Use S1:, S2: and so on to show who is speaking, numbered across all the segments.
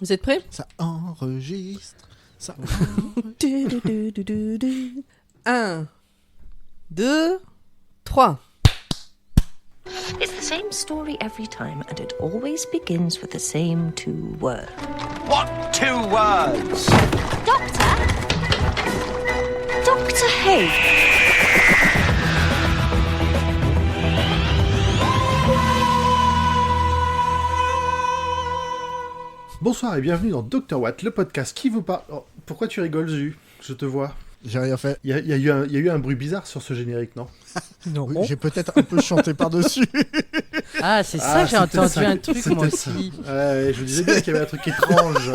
S1: Vous êtes prêts?
S2: Ça enregistre. Ça
S1: 1, 2, 3.
S3: It's the same story every time, and it always begins with the same two words.
S4: What two words?
S3: Doctor? Doctor Hay.
S5: Bonsoir et bienvenue dans Dr Watt, le podcast qui vous parle... Oh, pourquoi tu rigoles, Zu? Je te vois.
S2: J'ai rien fait.
S5: Il y a eu un bruit bizarre sur ce générique, non?
S1: Non.
S2: Oui, j'ai peut-être un peu chanté par-dessus.
S6: Ah, c'est ça, j'ai entendu un truc moi
S5: ça.
S6: aussi.
S5: Ouais, je vous disais bien qu'il y avait un truc étrange.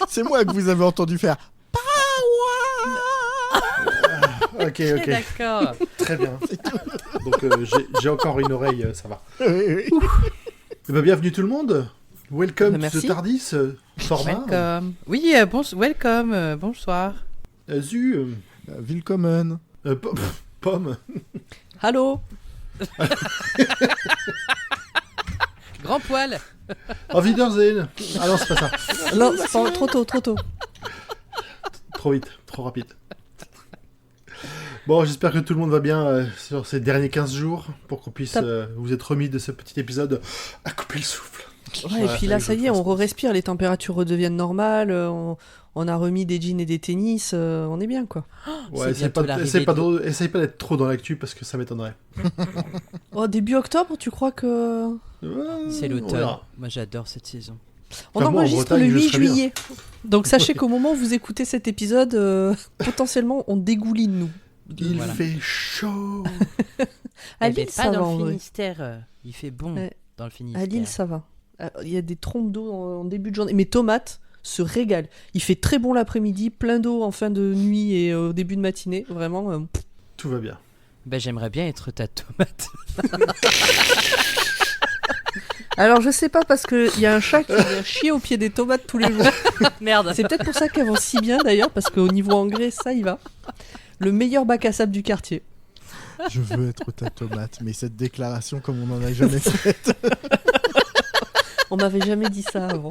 S2: C'est moi que vous avez entendu faire.
S5: Ok.
S6: D'accord.
S5: Très bien. Donc j'ai encore une oreille, ça va.
S2: Oui.
S5: Eh ben, bienvenue tout le monde. Welcome to
S1: Merci.
S5: the TARDIS, format.
S6: Welcome. Oui, welcome, bonsoir.
S5: Zu,
S2: Willkommen.
S5: Pomme.
S1: Allô?
S6: Grand poil.
S5: Auf Wiedersehen. Ah non, c'est pas ça.
S1: Non, c'est pas... trop tôt.
S5: Trop vite, trop rapide. Bon, j'espère que tout le monde va bien sur ces derniers 15 jours pour qu'on puisse vous être remis de ce petit épisode à couper le souffle.
S1: Ouais,
S5: Voilà,
S1: et puis là, ça y est,
S5: je
S1: on re-respire, les températures redeviennent normales, on a remis des jeans et des tennis, on est bien, quoi.
S5: Ouais,
S6: C'est bientôt l'arrivée
S5: essaye pas d'être trop dans l'actu parce que ça m'étonnerait.
S1: Oh, début octobre, tu crois que...
S6: C'est
S5: on
S6: l'automne.
S5: verra.
S6: Moi, j'adore cette saison.
S1: On
S5: Enfin, moi, en
S1: enregistre
S5: Bretagne,
S1: le
S5: je
S1: 8
S5: serais bien.
S1: juillet. Donc sachez qu'au moment où vous écoutez cet épisode, potentiellement, on dégouline, nous.
S5: Il
S6: Voilà.
S5: fait chaud.
S1: À
S6: Eh ben,
S1: Lille,
S6: pas
S1: ça va,
S6: dans
S1: en
S6: le
S1: vrai.
S6: Finistère. Il fait bon
S1: Ouais.
S6: dans le Finistère.
S1: À Lille, ça va. Il y a des trompes d'eau en début de journée. Mes tomates se régalent. Il fait très bon l'après-midi, plein d'eau en fin de nuit et au début de matinée. Vraiment.
S5: Tout va bien.
S6: Ben, j'aimerais bien être ta tomate.
S1: Alors, je sais pas, parce qu'il y a un chat qui vient chier au pied des tomates tous les jours.
S6: Merde.
S1: C'est peut-être pour ça qu'elles vont si bien, d'ailleurs, parce qu'au niveau engrais, ça y va. Le meilleur bac à sable du quartier.
S2: Je veux être ta tomate, mais cette déclaration, comme on en a jamais fait.
S1: On m'avait jamais dit ça avant.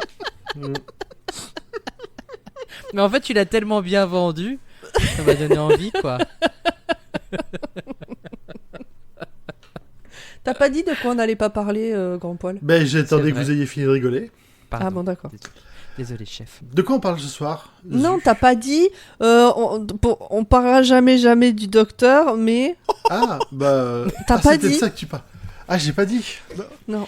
S6: Mais en fait, tu l'as tellement bien vendu, ça m'a donné envie, quoi.
S1: T'as pas dit de quoi on n'allait pas parler, grand poil?
S5: Ben, j'attendais
S6: C'est
S5: que
S6: vrai.
S5: vous ayez fini de rigoler.
S6: Pardon.
S1: Ah bon, d'accord.
S6: Désolé, chef.
S5: De quoi on parle ce soir?
S1: Non, t'as pas dit. On parlera jamais du docteur, mais.
S5: Ah, bah...
S1: T'as pas
S5: c'était de
S1: dit.
S5: ça que tu parles. Ah, j'ai pas dit.
S1: Non.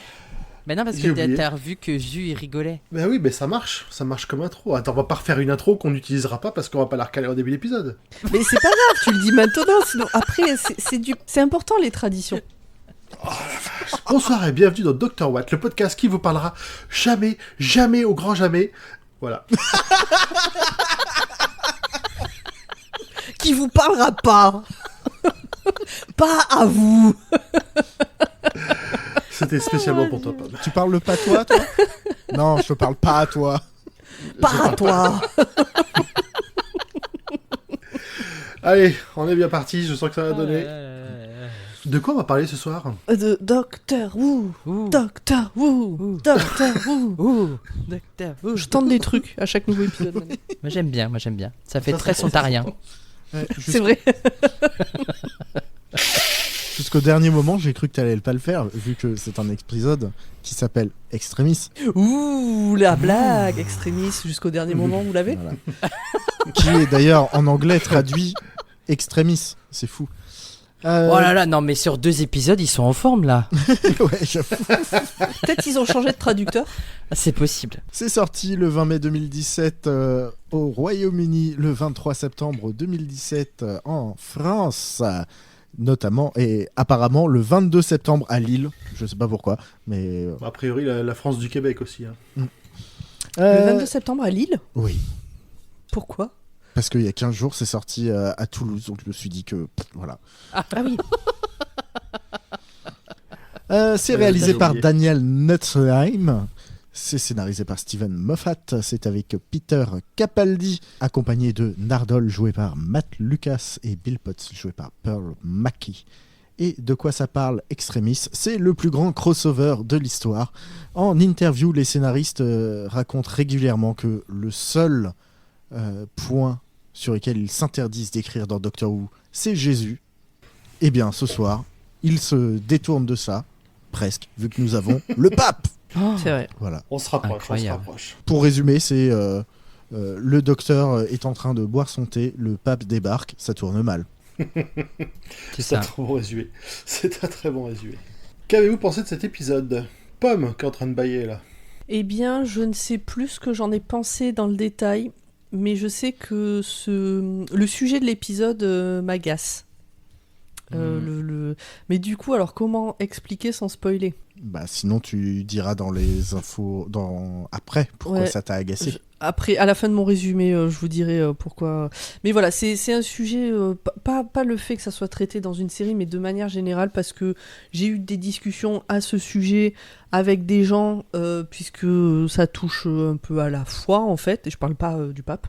S6: Mais non, parce
S5: J'ai
S6: que
S5: oublié.
S6: t'as revu que Zu, il rigolait.
S5: Ben oui, ben ça marche comme intro. Attends, on va pas refaire une intro qu'on n'utilisera pas parce qu'on va pas la recaler au début de l'épisode.
S1: Mais c'est pas grave, tu le dis maintenant, sinon après, c'est important les traditions.
S5: Bonsoir et bienvenue dans Dr Watt, le podcast qui vous parlera jamais au grand jamais. Voilà.
S1: Qui vous parlera pas. Pas à vous.
S5: C'était spécialement pour toi, Pomme.
S2: Tu parles le patois, toi? Non, je te parle pas à toi.
S1: Pas à toi.
S5: Allez, on est bien parti, je sens que ça va donner. De quoi on va parler ce soir?
S1: De Docteur Who.
S6: Ouh.
S1: Docteur Who. Docteur Who.
S6: Ouh, docteur. Ouh.
S1: Je tente des trucs à chaque nouveau épisode. maintenant.
S6: Moi, j'aime bien. Ça fait
S5: Ça,
S6: très
S5: c'est-
S6: sontarien.
S2: Ouais,
S1: C'est vrai.
S2: Jusqu'au dernier moment, j'ai cru que t'allais pas le faire, vu que c'est un épisode qui s'appelle Extremis,
S1: Ouh, la blague extrémiste jusqu'au dernier moment, vous l'avez?
S2: voilà. Qui est d'ailleurs en anglais traduit Extremis. C'est fou.
S6: Oh là là, non, mais sur 2 épisodes, ils sont en forme, là.
S2: Ouais, j'avoue.
S1: Peut-être qu'ils ont changé de traducteur.
S6: Ah, c'est possible.
S2: C'est sorti le 20 mai 2017 au Royaume-Uni, le 23 septembre 2017 en France, notamment, et apparemment le 22 septembre à Lille. Je sais pas pourquoi, mais...
S5: A priori, la France du Québec aussi. Hein.
S1: Le 22 septembre à Lille.
S2: Oui,
S1: Pourquoi?
S2: parce qu'il y a 15 jours, c'est sorti à Toulouse, donc je me suis dit que... voilà.
S1: Ah oui.
S2: C'est réalisé
S5: j'ai
S2: par
S5: oublié.
S2: Daniel Nutzheim. C'est scénarisé par Steven Moffat. C'est avec Peter Capaldi, accompagné de Nardole, joué par Matt Lucas, et Bill Potts, joué par Pearl Mackie. Et de quoi ça parle Extremis? C'est le plus grand crossover de l'histoire. En interview, les scénaristes racontent régulièrement que le seul point sur lequel ils s'interdisent d'écrire dans Doctor Who, c'est Jésus. Eh bien, ce soir, ils se détournent de ça, presque, vu que nous avons le pape.
S1: C'est vrai.
S2: Voilà.
S5: On se rapproche,
S6: Incroyable.
S5: on se rapproche.
S2: Pour résumer, c'est le docteur est en train de boire son thé, le pape débarque, ça tourne mal.
S6: C'est
S5: C'est un
S6: ça.
S5: très bon résumé. C'est un très bon résumé. Qu'avez-vous pensé de cet épisode? Pomme, qui est en train de bailler là.
S1: Eh bien, je ne sais plus ce que j'en ai pensé dans le détail, mais je sais que le sujet de l'épisode m'agace. Mais du coup, alors comment expliquer sans spoiler?
S2: Bah, sinon, tu diras dans les infos après pourquoi
S1: Ouais.
S2: ça t'a agacé.
S1: Après, à la fin de mon résumé, je vous dirai pourquoi. Mais voilà, c'est un sujet, pas le fait que ça soit traité dans une série, mais de manière générale, parce que j'ai eu des discussions à ce sujet avec des gens, puisque ça touche un peu à la foi, en fait, et je parle pas du pape.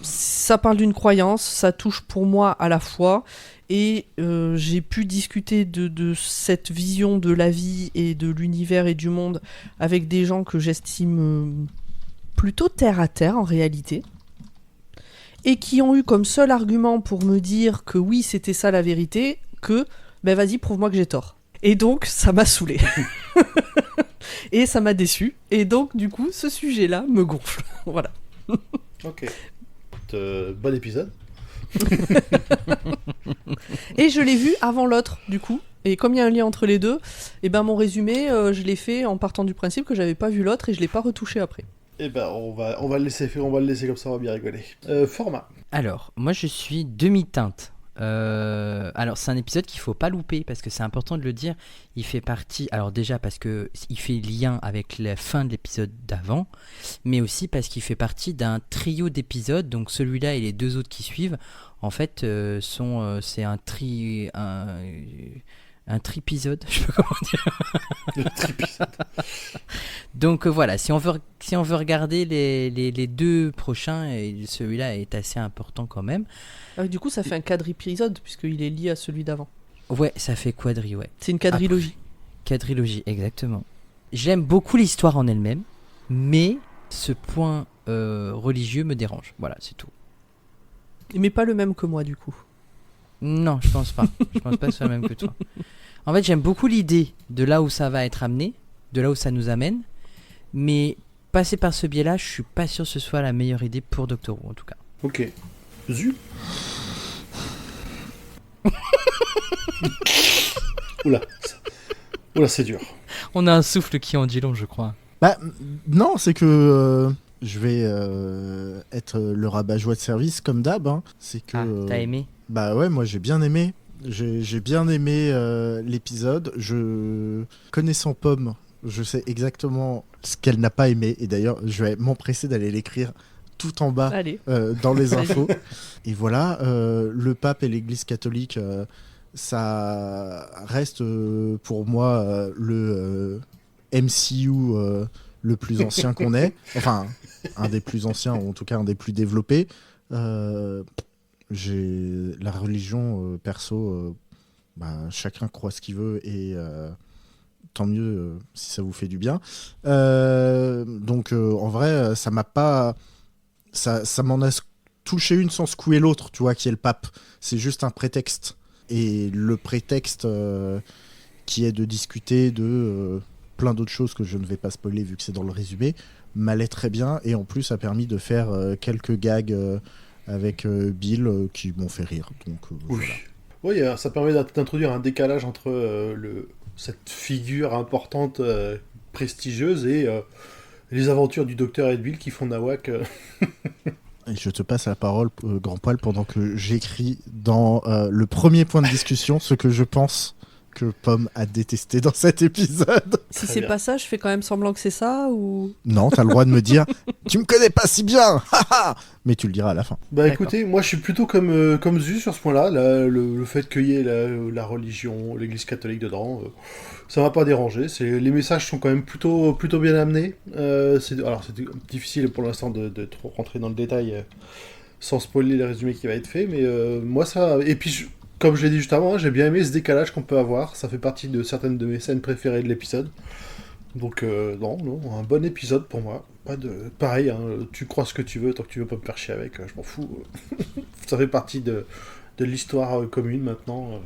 S1: Ça parle d'une croyance, ça touche pour moi à la foi, et j'ai pu discuter de cette vision de la vie et de l'univers et du monde avec des gens que j'estime plutôt terre à terre en réalité, et qui ont eu comme seul argument pour me dire que oui, c'était ça la vérité, que ben vas-y, prouve-moi que j'ai tort. Et donc ça m'a saoulé. Et ça m'a déçu, et donc du coup ce sujet-là me gonfle. Voilà.
S5: Ok. Bon épisode.
S1: Et je l'ai vu avant l'autre, du coup. Et comme il y a un lien entre les deux, et ben mon résumé, je l'ai fait en partant du principe que j'avais pas vu l'autre et je l'ai pas retouché après.
S5: Eh ben, on va le laisser faire, on va le laisser comme ça, on va bien rigoler. Format.
S6: Alors, moi je suis demi-teinte. Alors c'est un épisode qu'il faut pas louper parce que c'est important de le dire. Il fait partie, alors déjà parce que il fait lien avec la fin de l'épisode d'avant, mais aussi parce qu'il fait partie d'un trio d'épisodes. Donc celui-là et les deux autres qui suivent, en fait, c'est un tripisode, je sais pas comment dire.
S5: Le tripisode.
S6: Donc voilà, si on veut regarder les deux prochains, et celui-là est assez important quand même.
S1: Ah, du coup, ça fait un quadripisode puisqu'il est lié à celui d'avant.
S6: Ouais, ça fait quadri, ouais.
S1: C'est une quadrilogie.
S6: Quadrilogie, exactement. J'aime beaucoup l'histoire en elle-même, mais ce point religieux me dérange. Voilà, c'est tout.
S1: Mais pas le même que moi, du coup.
S6: Non, je pense pas. Je pense pas que ce soit le même que toi. En fait, j'aime beaucoup l'idée de là où ça va être amené, de là où ça nous amène, mais passer par ce biais-là, je suis pas sûr que ce soit la meilleure idée pour Doctor Who, en tout cas.
S5: Ok. Zu. Oula. Oula, c'est dur.
S6: On a un souffle qui en dit long, je crois.
S2: Bah, non, c'est que je vais être le rabat-joie de service comme d'hab. Hein. C'est que.
S6: Ah, t'as aimé?
S2: Bah ouais, moi j'ai bien aimé. J'ai bien aimé l'épisode. Connaissant Pomme, je sais exactement ce qu'elle n'a pas aimé. Et d'ailleurs, je vais m'empresser d'aller l'écrire tout en bas
S1: Allez.
S2: dans les infos. Et voilà, le pape et l'église catholique, ça reste pour moi le MCU le plus ancien qu'on ait. Enfin, un des plus anciens, ou en tout cas un des plus développés. J'ai la religion perso, chacun croit ce qu'il veut et tant mieux si ça vous fait du bien. Donc en vrai, ça m'a pas, ça m'en a touché une sans secouer l'autre, tu vois, qui est le pape. C'est juste un prétexte et le prétexte qui est de discuter de plein d'autres choses que je ne vais pas spoiler vu que c'est dans le résumé m'allait très bien et en plus a permis de faire quelques gags avec Bill qui m'ont fait rire. Donc,
S5: Oui.
S2: voilà.
S5: Oui, ça permet d'introduire un décalage entre cette figure importante, prestigieuse, et les aventures du docteur Edwill qui font Nawak.
S2: Et je te passe la parole, Grand Poil, pendant que j'écris dans le premier point de discussion ce que je pense que Pomme a détesté dans cet épisode.
S1: Si
S5: Très
S1: c'est
S5: bien.
S1: pas ça, je fais quand même semblant que c'est ça ou.
S2: Non, t'as le droit de me dire « Tu me connais pas si bien !» Mais tu le diras à la fin.
S5: Bah
S1: D'accord.
S5: écoutez, moi je suis plutôt comme Zu sur ce point-là. Le fait qu'il y ait la religion, l'église catholique dedans, ça m'a pas dérangé. Les messages sont quand même plutôt bien amenés. Alors c'était difficile pour l'instant de trop rentrer dans le détail sans spoiler le résumé qui va être fait, mais moi ça... Et puis comme je l'ai dit juste avant, j'ai bien aimé ce décalage qu'on peut avoir. Ça fait partie de certaines de mes scènes préférées de l'épisode. Donc non, un bon épisode pour moi. Pas de pareil, hein, tu crois ce que tu veux tant que tu veux pas me faire chier avec, je m'en fous. Ça fait partie de l'histoire commune maintenant,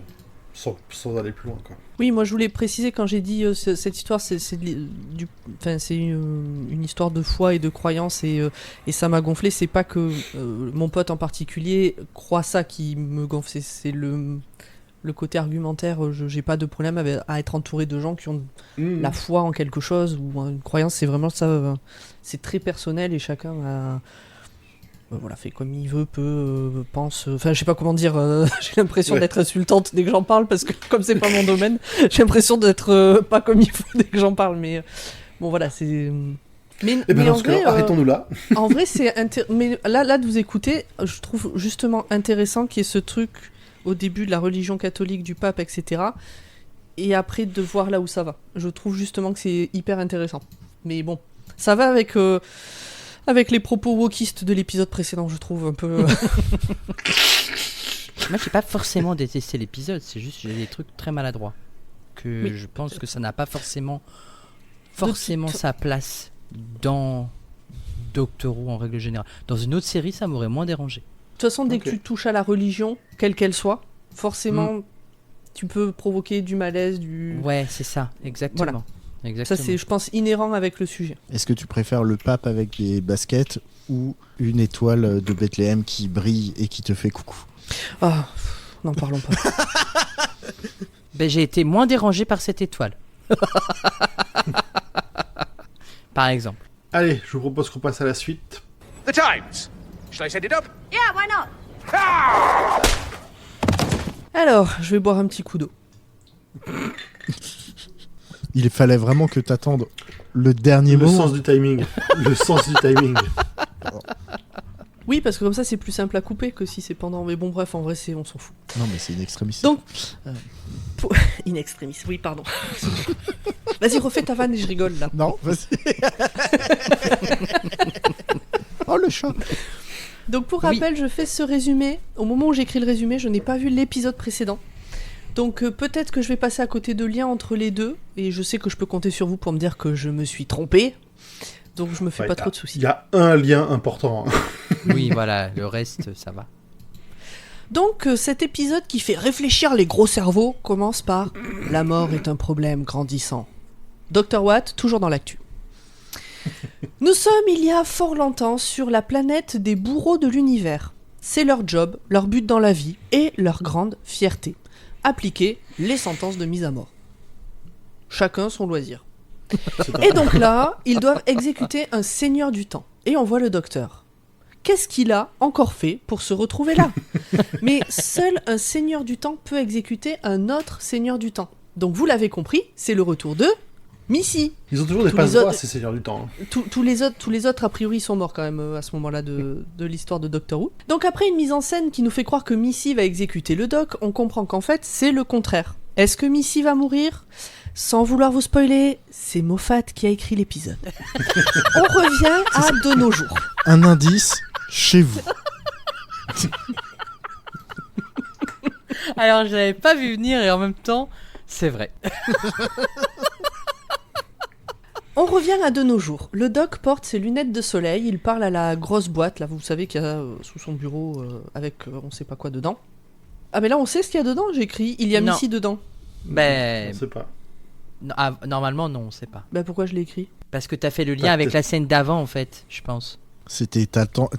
S5: sans aller plus loin, quoi.
S1: Oui, moi je voulais préciser quand j'ai dit cette histoire, c'est une histoire de foi et de croyance et ça m'a gonflé. C'est pas que mon pote en particulier croit ça qui me gonfle, c'est le côté argumentaire. J'ai pas de problème à être entouré de gens qui ont la foi en quelque chose ou une croyance. C'est vraiment ça. C'est très personnel et chacun a. Voilà, fait comme il veut, peut, pense. Enfin, je sais pas comment dire. J'ai l'impression d'être insultante dès que j'en parle parce que comme c'est pas mon domaine, j'ai l'impression d'être pas comme il faut dès que j'en parle. Mais bon, voilà, c'est. Mais
S5: en vrai, arrêtons-nous là.
S1: En vrai, c'est mais là de vous écouter, je trouve justement intéressant qu'il y ait ce truc au début de la religion catholique du pape, etc. Et après de voir là où ça va. Je trouve justement que c'est hyper intéressant. Mais bon, ça va avec les propos wokistes de l'épisode précédent, je trouve un peu...
S6: Moi, j'ai pas forcément détesté l'épisode, c'est juste j'ai des trucs très maladroits. Que je pense que ça n'a pas forcément sa place dans Doctor Who en règle générale. Dans une autre série, ça m'aurait moins dérangé.
S1: De toute façon, dès que tu touches à la religion, quelle qu'elle soit, forcément, tu peux provoquer du malaise, du...
S6: Ouais, c'est ça, exactement.
S1: Voilà.
S6: Exactement.
S1: Ça, c'est, je pense, inhérent avec le sujet.
S2: Est-ce que tu préfères le pape avec des baskets ou une étoile de Bethléem qui brille et qui te fait coucou?
S1: Ah, n'en parlons pas.
S6: Ben, j'ai été moins dérangé par cette étoile. Par exemple.
S5: Allez, je vous propose qu'on passe à la suite.
S4: The Times. Shall I set it up?
S7: Yeah, why not?
S1: Alors, je vais boire un petit coup d'eau.
S2: Il fallait vraiment que t'attendes le dernier
S5: Le
S2: moment.
S5: sens du timing. Le sens du timing.
S1: Oui, parce que comme ça, c'est plus simple à couper que si c'est pendant. Mais bon, bref, en vrai, on s'en fout.
S2: Non, mais c'est une extrémiste.
S1: Donc, in extremis, oui, pardon. Vas-y, refais ta vanne et je rigole, là.
S2: Non, vas-y. Oh, le chat.
S1: Donc, pour rappel, je fais ce résumé. Au moment où j'écris le résumé, je n'ai pas vu l'épisode précédent. Donc, peut-être que je vais passer à côté de liens entre les deux. Et je sais que je peux compter sur vous pour me dire que je me suis trompé. Donc, je me fais pas trop de soucis.
S5: Il y a un lien important.
S6: Oui, voilà, le reste, ça va.
S1: Donc, cet épisode qui fait réfléchir les gros cerveaux commence par « La mort est un problème grandissant ». Dr. Watt, toujours dans l'actu. Nous sommes il y a fort longtemps sur la planète des bourreaux de l'univers. C'est leur job, leur but dans la vie et leur grande fierté. Appliquer les sentences de mise à mort. Chacun son loisir. Et donc là, ils doivent exécuter un seigneur du temps. Et on voit le docteur. Qu'est-ce qu'il a encore fait pour se retrouver là? Mais seul un seigneur du temps peut exécuter un autre seigneur du temps. Donc vous l'avez compris, c'est le retour de Missy.
S5: Ils ont toujours des passe-droits, ces seigneurs du temps.
S1: Tous les autres, a priori, sont morts quand même à ce moment-là de l'histoire de Doctor Who. Donc après une mise en scène qui nous fait croire que Missy va exécuter le doc, on comprend qu'en fait, c'est le contraire. Est-ce que Missy va mourir? Sans vouloir vous spoiler, c'est Moffat qui a écrit l'épisode. On revient à de nos jours.
S2: Un indice, chez vous.
S6: Alors, je l'avais pas vu venir et en même temps, c'est vrai.
S1: On revient à de nos jours. Le doc porte ses lunettes de soleil, il parle à la grosse boîte, là vous savez qu'il y a sous son bureau avec on sait pas quoi dedans. Ah mais là on sait ce qu'il y a dedans, j'ai écrit, il y a
S6: Non.
S1: Missy dedans.
S6: Ben,
S5: Je sais pas.
S6: normalement, non, on sait pas.
S1: Bah pourquoi je l'ai écrit?
S6: Parce que t'as fait le lien avec la scène d'avant, en fait, je pense.
S2: C'était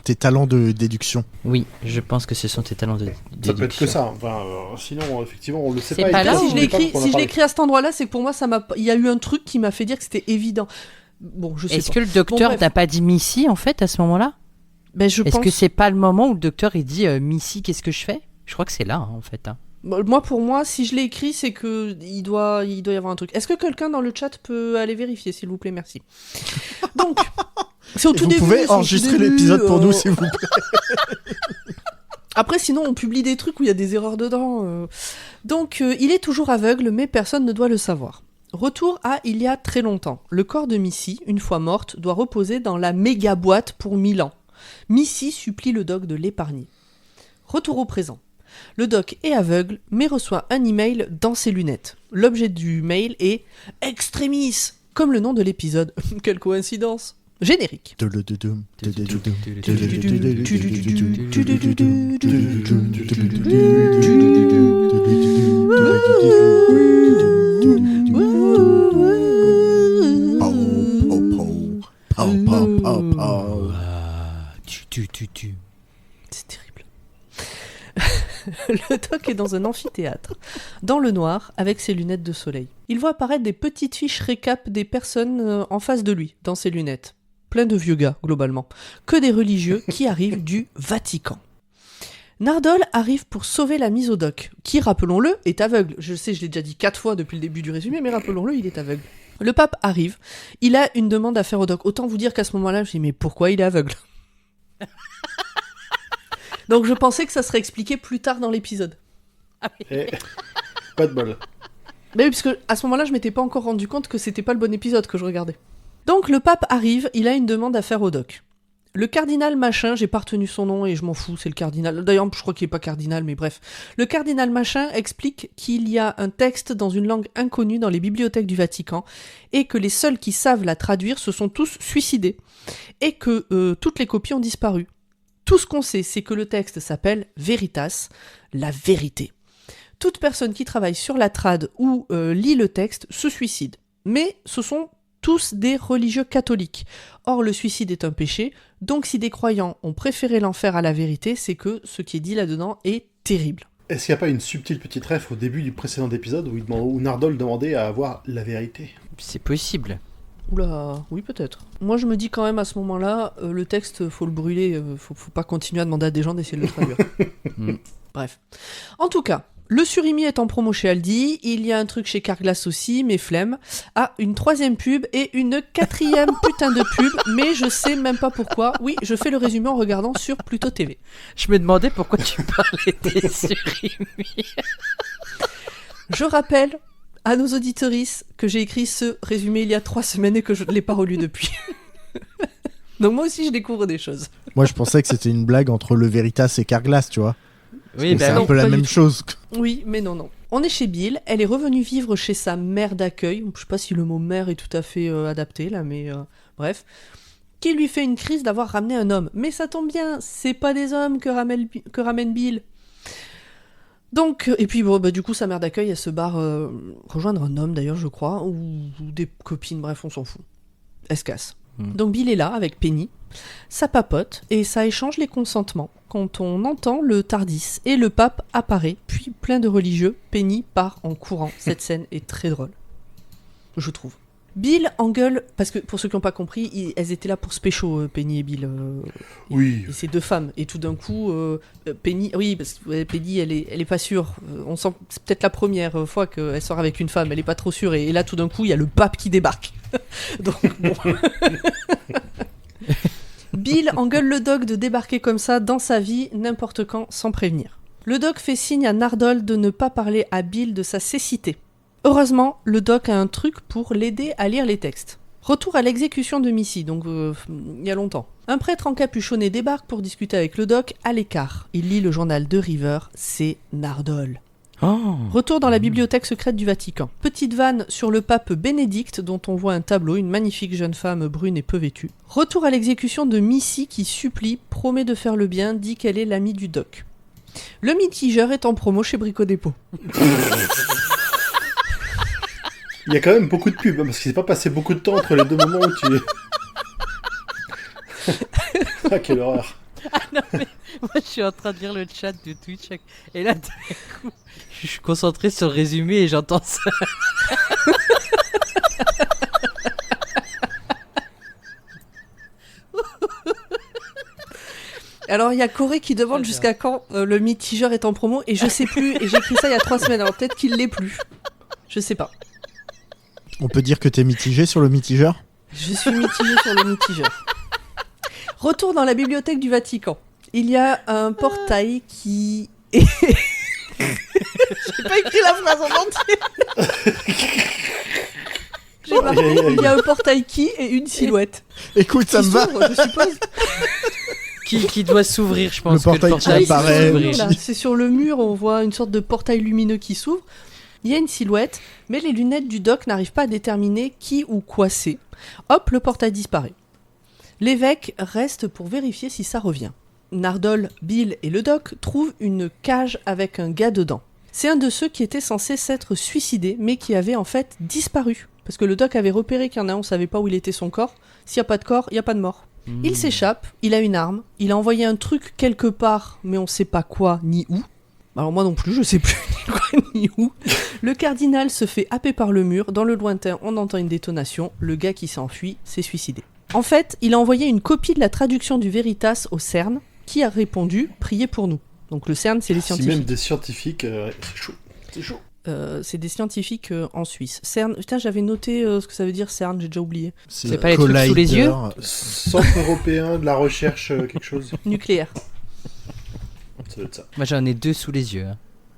S2: tes talents de déduction.
S6: Oui, je pense que ce sont tes talents de déduction.
S5: Ça peut être que ça. Enfin, sinon, effectivement, on le sait
S6: C'est
S5: pas.
S6: pas
S5: Et
S6: là
S5: puis,
S1: Si
S5: on
S1: je
S5: sait
S1: l'ai
S5: pas
S1: écrit,
S5: pourquoi on en
S1: si je l'ai
S5: parle.
S1: écrit à cet endroit-là, c'est que pour moi il y a eu un truc qui m'a fait dire que c'était évident. Bon, je sais
S6: Est-ce
S1: pas.
S6: que le docteur
S1: bref.
S6: n'a pas dit Missy, en fait, à ce moment-là?
S1: Ben, je
S6: Est-ce
S1: pense...
S6: que c'est pas le moment où le docteur il dit Missy, qu'est-ce que je fais? Je crois que c'est là, hein, en fait. Hein.
S1: Pour moi, si je l'ai écrit, c'est que il doit y avoir un truc. Est-ce que quelqu'un dans le chat peut aller vérifier, s'il vous plaît? Merci. Donc, c'est au tout
S2: Vous
S1: début.
S2: pouvez
S1: c'est au tout
S2: enregistrer
S1: début,
S2: l'épisode pour nous, s'il vous plaît.
S1: Après, sinon, on publie des trucs où il y a des erreurs dedans. Donc, il est toujours aveugle, mais personne ne doit le savoir. Retour à il y a très longtemps. Le corps de Missy, une fois morte, doit reposer dans la méga boîte pour 1000 ans. Missy supplie le doc de l'épargner. Retour au présent. Le doc est aveugle, mais reçoit un email dans ses lunettes. L'objet du mail est « Extremis », comme le nom de l'épisode. Quelle coïncidence. Générique. C'est terrible. Le doc est dans un amphithéâtre, dans le noir, avec ses lunettes de soleil. Il voit apparaître des petites fiches récap des personnes en face de lui, dans ses lunettes. Plein de vieux gars, globalement. Que des religieux qui arrivent du Vatican. Nardole arrive pour sauver la mise au doc, qui, rappelons-le, est aveugle. Je sais, je l'ai déjà dit 4 fois depuis le début du résumé, mais rappelons-le, il est aveugle. Le pape arrive, il a une demande à faire au doc. Autant vous dire qu'à ce moment-là, je me dis, mais pourquoi il est aveugle ? Donc je pensais que ça serait expliqué plus tard dans l'épisode.
S5: Pas de bol.
S1: Mais oui, parce que à ce moment-là, je m'étais pas encore rendu compte que c'était pas le bon épisode que je regardais. Donc le pape arrive, il a une demande à faire au doc. Le cardinal machin, j'ai pas retenu son nom et je m'en fous, c'est le cardinal. D'ailleurs, je crois qu'il est pas cardinal, mais bref. Le cardinal machin explique qu'il y a un texte dans une langue inconnue dans les bibliothèques du Vatican et que les seuls qui savent la traduire se sont tous suicidés et que toutes les copies ont disparu. Tout ce qu'on sait, c'est que le texte s'appelle Veritas, la vérité. Toute personne qui travaille sur la trad ou lit le texte se suicide. Mais ce sont tous des religieux catholiques. Or, le suicide est un péché, donc si des croyants ont préféré l'enfer à la vérité, c'est que ce qui est dit là-dedans est terrible.
S5: Est-ce qu'il n'y a pas une subtile petite ref au début du précédent épisode où Nardole demandait à avoir la vérité ?
S6: C'est possible.
S1: Oula, oui peut-être. Moi je me dis quand même à ce moment-là, le texte faut le brûler, faut pas continuer à demander à des gens d'essayer de le traduire. Bref. En tout cas, le surimi est en promo chez Aldi, il y a un truc chez Carglass aussi, mais flemme. Ah, une 3e pub et une 4e putain de pub, mais je sais même pas pourquoi. Oui, je fais le résumé en regardant sur Pluto TV.
S6: Je me demandais pourquoi tu parlais des surimi.
S1: Je rappelle à nos auditorices que j'ai écrit ce résumé il y a 3 semaines et que je ne l'ai pas relu depuis. Donc moi aussi je découvre des choses.
S2: Moi je pensais que c'était une blague entre le Veritas et Carglass, tu vois.
S6: Oui,
S2: C'est
S6: bah
S2: un peu la même chose.
S1: Oui, mais non. On est chez Bill, elle est revenue vivre chez sa mère d'accueil, je sais pas si le mot mère est tout à fait adapté là, mais bref, qui lui fait une crise d'avoir ramené un homme. Mais ça tombe bien, c'est pas des hommes que ramène Bill. Donc, et puis bon, bah, du coup sa mère d'accueil elle se barre rejoindre un homme d'ailleurs je crois, ou des copines, bref on s'en fout. Elle se casse. Donc Bill est là avec Penny, ça papote et ça échange les consentements. Quand on entend le Tardis et le pape apparaît, puis plein de religieux, Penny part en courant. Cette scène est très drôle, je trouve. Bill engueule, parce que pour ceux qui n'ont pas compris, elles étaient là pour se pécho, Penny et Bill.
S5: Oui.
S1: Et ces 2 femmes. Et tout d'un coup, Penny, oui, parce que Penny, elle est pas sûre. On sent que c'est peut-être la première fois qu'elle sort avec une femme, elle est pas trop sûre. Et là, tout d'un coup, il y a le pape qui débarque. Donc, bon. Bill engueule le doc de débarquer comme ça dans sa vie, n'importe quand, sans prévenir. Le doc fait signe à Nardole de ne pas parler à Bill de sa cécité. Heureusement, le doc a un truc pour l'aider à lire les textes. Retour à l'exécution de Missy, donc il y a longtemps. Un prêtre encapuchonné débarque pour discuter avec le doc à l'écart. Il lit le journal de River, c'est Nardole.
S6: Oh.
S1: Retour dans la bibliothèque secrète du Vatican. Petite vanne sur le pape Bénédicte dont on voit un tableau, une magnifique jeune femme brune et peu vêtue. Retour à l'exécution de Missy qui supplie, promet de faire le bien, dit qu'elle est l'amie du doc. Le mitigeur est en promo chez Brico Dépôt.
S5: Il y a quand même beaucoup de pubs, parce qu'il s'est pas passé beaucoup de temps entre les 2 moments où tu... Ah, quelle horreur.
S6: Ah non, mais moi je suis en train de lire le chat de Twitch et là, d'un coup, je suis concentré sur le résumé et j'entends ça.
S1: Alors il y a Corée qui demande jusqu'à quand le mitigeur est en promo et je sais plus, et j'ai écrit ça il y a 3 semaines, alors peut-être qu'il l'est plus. Je sais pas.
S2: On peut dire que t'es mitigé sur le mitigeur ?
S1: Je suis mitigée sur le mitigeur. Retour dans la bibliothèque du Vatican. Il y a un portail qui... J'ai pas écrit la phrase en entier. J'ai marqué, il y a un portail qui et une silhouette.
S2: Écoute, ça
S1: qui
S2: me va.
S1: s'ouvre, je suppose.
S6: qui doit s'ouvrir, je pense.
S2: Le portail
S6: que
S2: qui
S6: le portail
S1: c'est
S2: apparaît.
S1: sur le
S6: doit
S1: mur,
S6: s'ouvrir.
S1: là. C'est sur le mur, on voit une sorte de portail lumineux qui s'ouvre. Il y a une silhouette, mais les lunettes du doc n'arrivent pas à déterminer qui ou quoi c'est. Hop, le portail disparaît. L'évêque reste pour vérifier si ça revient. Nardole, Bill et le doc trouvent une cage avec un gars dedans. C'est un de ceux qui était censé s'être suicidé, mais qui avait en fait disparu. Parce que le doc avait repéré qu'il y en a un, on savait pas où il était son corps. S'il n'y a pas de corps, il n'y a pas de mort. Il s'échappe, il a une arme, il a envoyé un truc quelque part, mais on sait pas quoi ni où. Alors moi non plus, je sais plus ni quoi ni où. Le cardinal se fait happer par le mur, dans le lointain on entend une détonation, le gars qui s'enfuit s'est suicidé. En fait, il a envoyé une copie de la traduction du Veritas au CERN, qui a répondu « Priez pour nous ». Donc le CERN, c'est les
S5: Si
S1: scientifiques.
S5: même des scientifiques, c'est chaud. C'est chaud.
S1: C'est des scientifiques en Suisse. CERN, putain, j'avais noté ce que ça veut dire CERN, j'ai déjà oublié.
S6: C'est pas les trucs sous les yeux
S5: Centre européen de la recherche, quelque chose.
S1: Nucléaire.
S5: Ça doit être ça.
S6: Moi j'en ai 2 sous les yeux.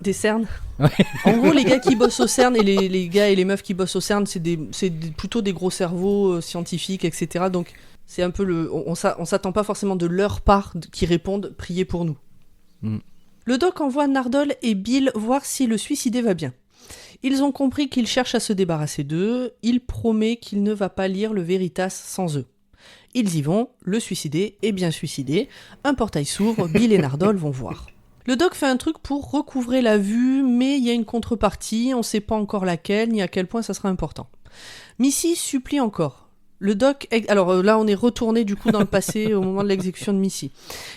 S1: Des CERN.
S6: Ouais.
S1: En gros, les gars qui bossent au CERN et les gars et les meufs qui bossent au CERN, plutôt des gros cerveaux scientifiques, etc. Donc c'est un peu on s'attend pas forcément de leur part qui répondent « Priez pour nous ». Le doc envoie Nardole et Bill voir si le suicidé va bien. Ils ont compris qu'il cherche à se débarrasser d'eux, il promet qu'il ne va pas lire le Veritas sans eux. Ils y vont, le suicidé est bien suicidé, un portail s'ouvre, Bill et Nardole vont voir. Le doc fait un truc pour recouvrer la vue, mais il y a une contrepartie, on sait pas encore laquelle, ni à quel point ça sera important. Missy supplie encore. Le doc, alors là on est retourné du coup dans le passé au moment de l'exécution de Missy.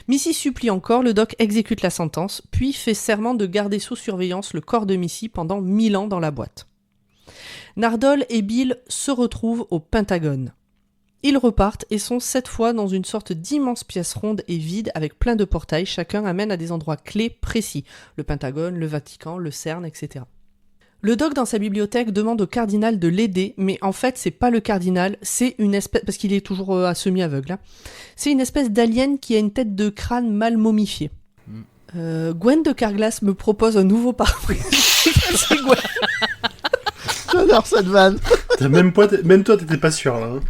S1: Missy supplie encore, le doc exécute la sentence, puis fait serment de garder sous surveillance le corps de Missy pendant 1000 ans dans la boîte. Nardole et Bill se retrouvent au Pentagone. Ils repartent et sont cette fois dans une sorte d'immense pièce ronde et vide avec plein de portails, chacun amène à des endroits clés précis, le Pentagone, le Vatican, le CERN, etc. Le doc dans sa bibliothèque demande au cardinal de l'aider, mais en fait c'est pas le cardinal, c'est une espèce, parce qu'il est toujours à semi-aveugle, hein. C'est une espèce d'alien qui a une tête de crâne mal momifiée. Gwen de Carglass me propose un nouveau pare-brise. C'est Gwen.
S2: J'adore cette vanne.
S5: Même toi, t'étais pas sûr, là. Hein.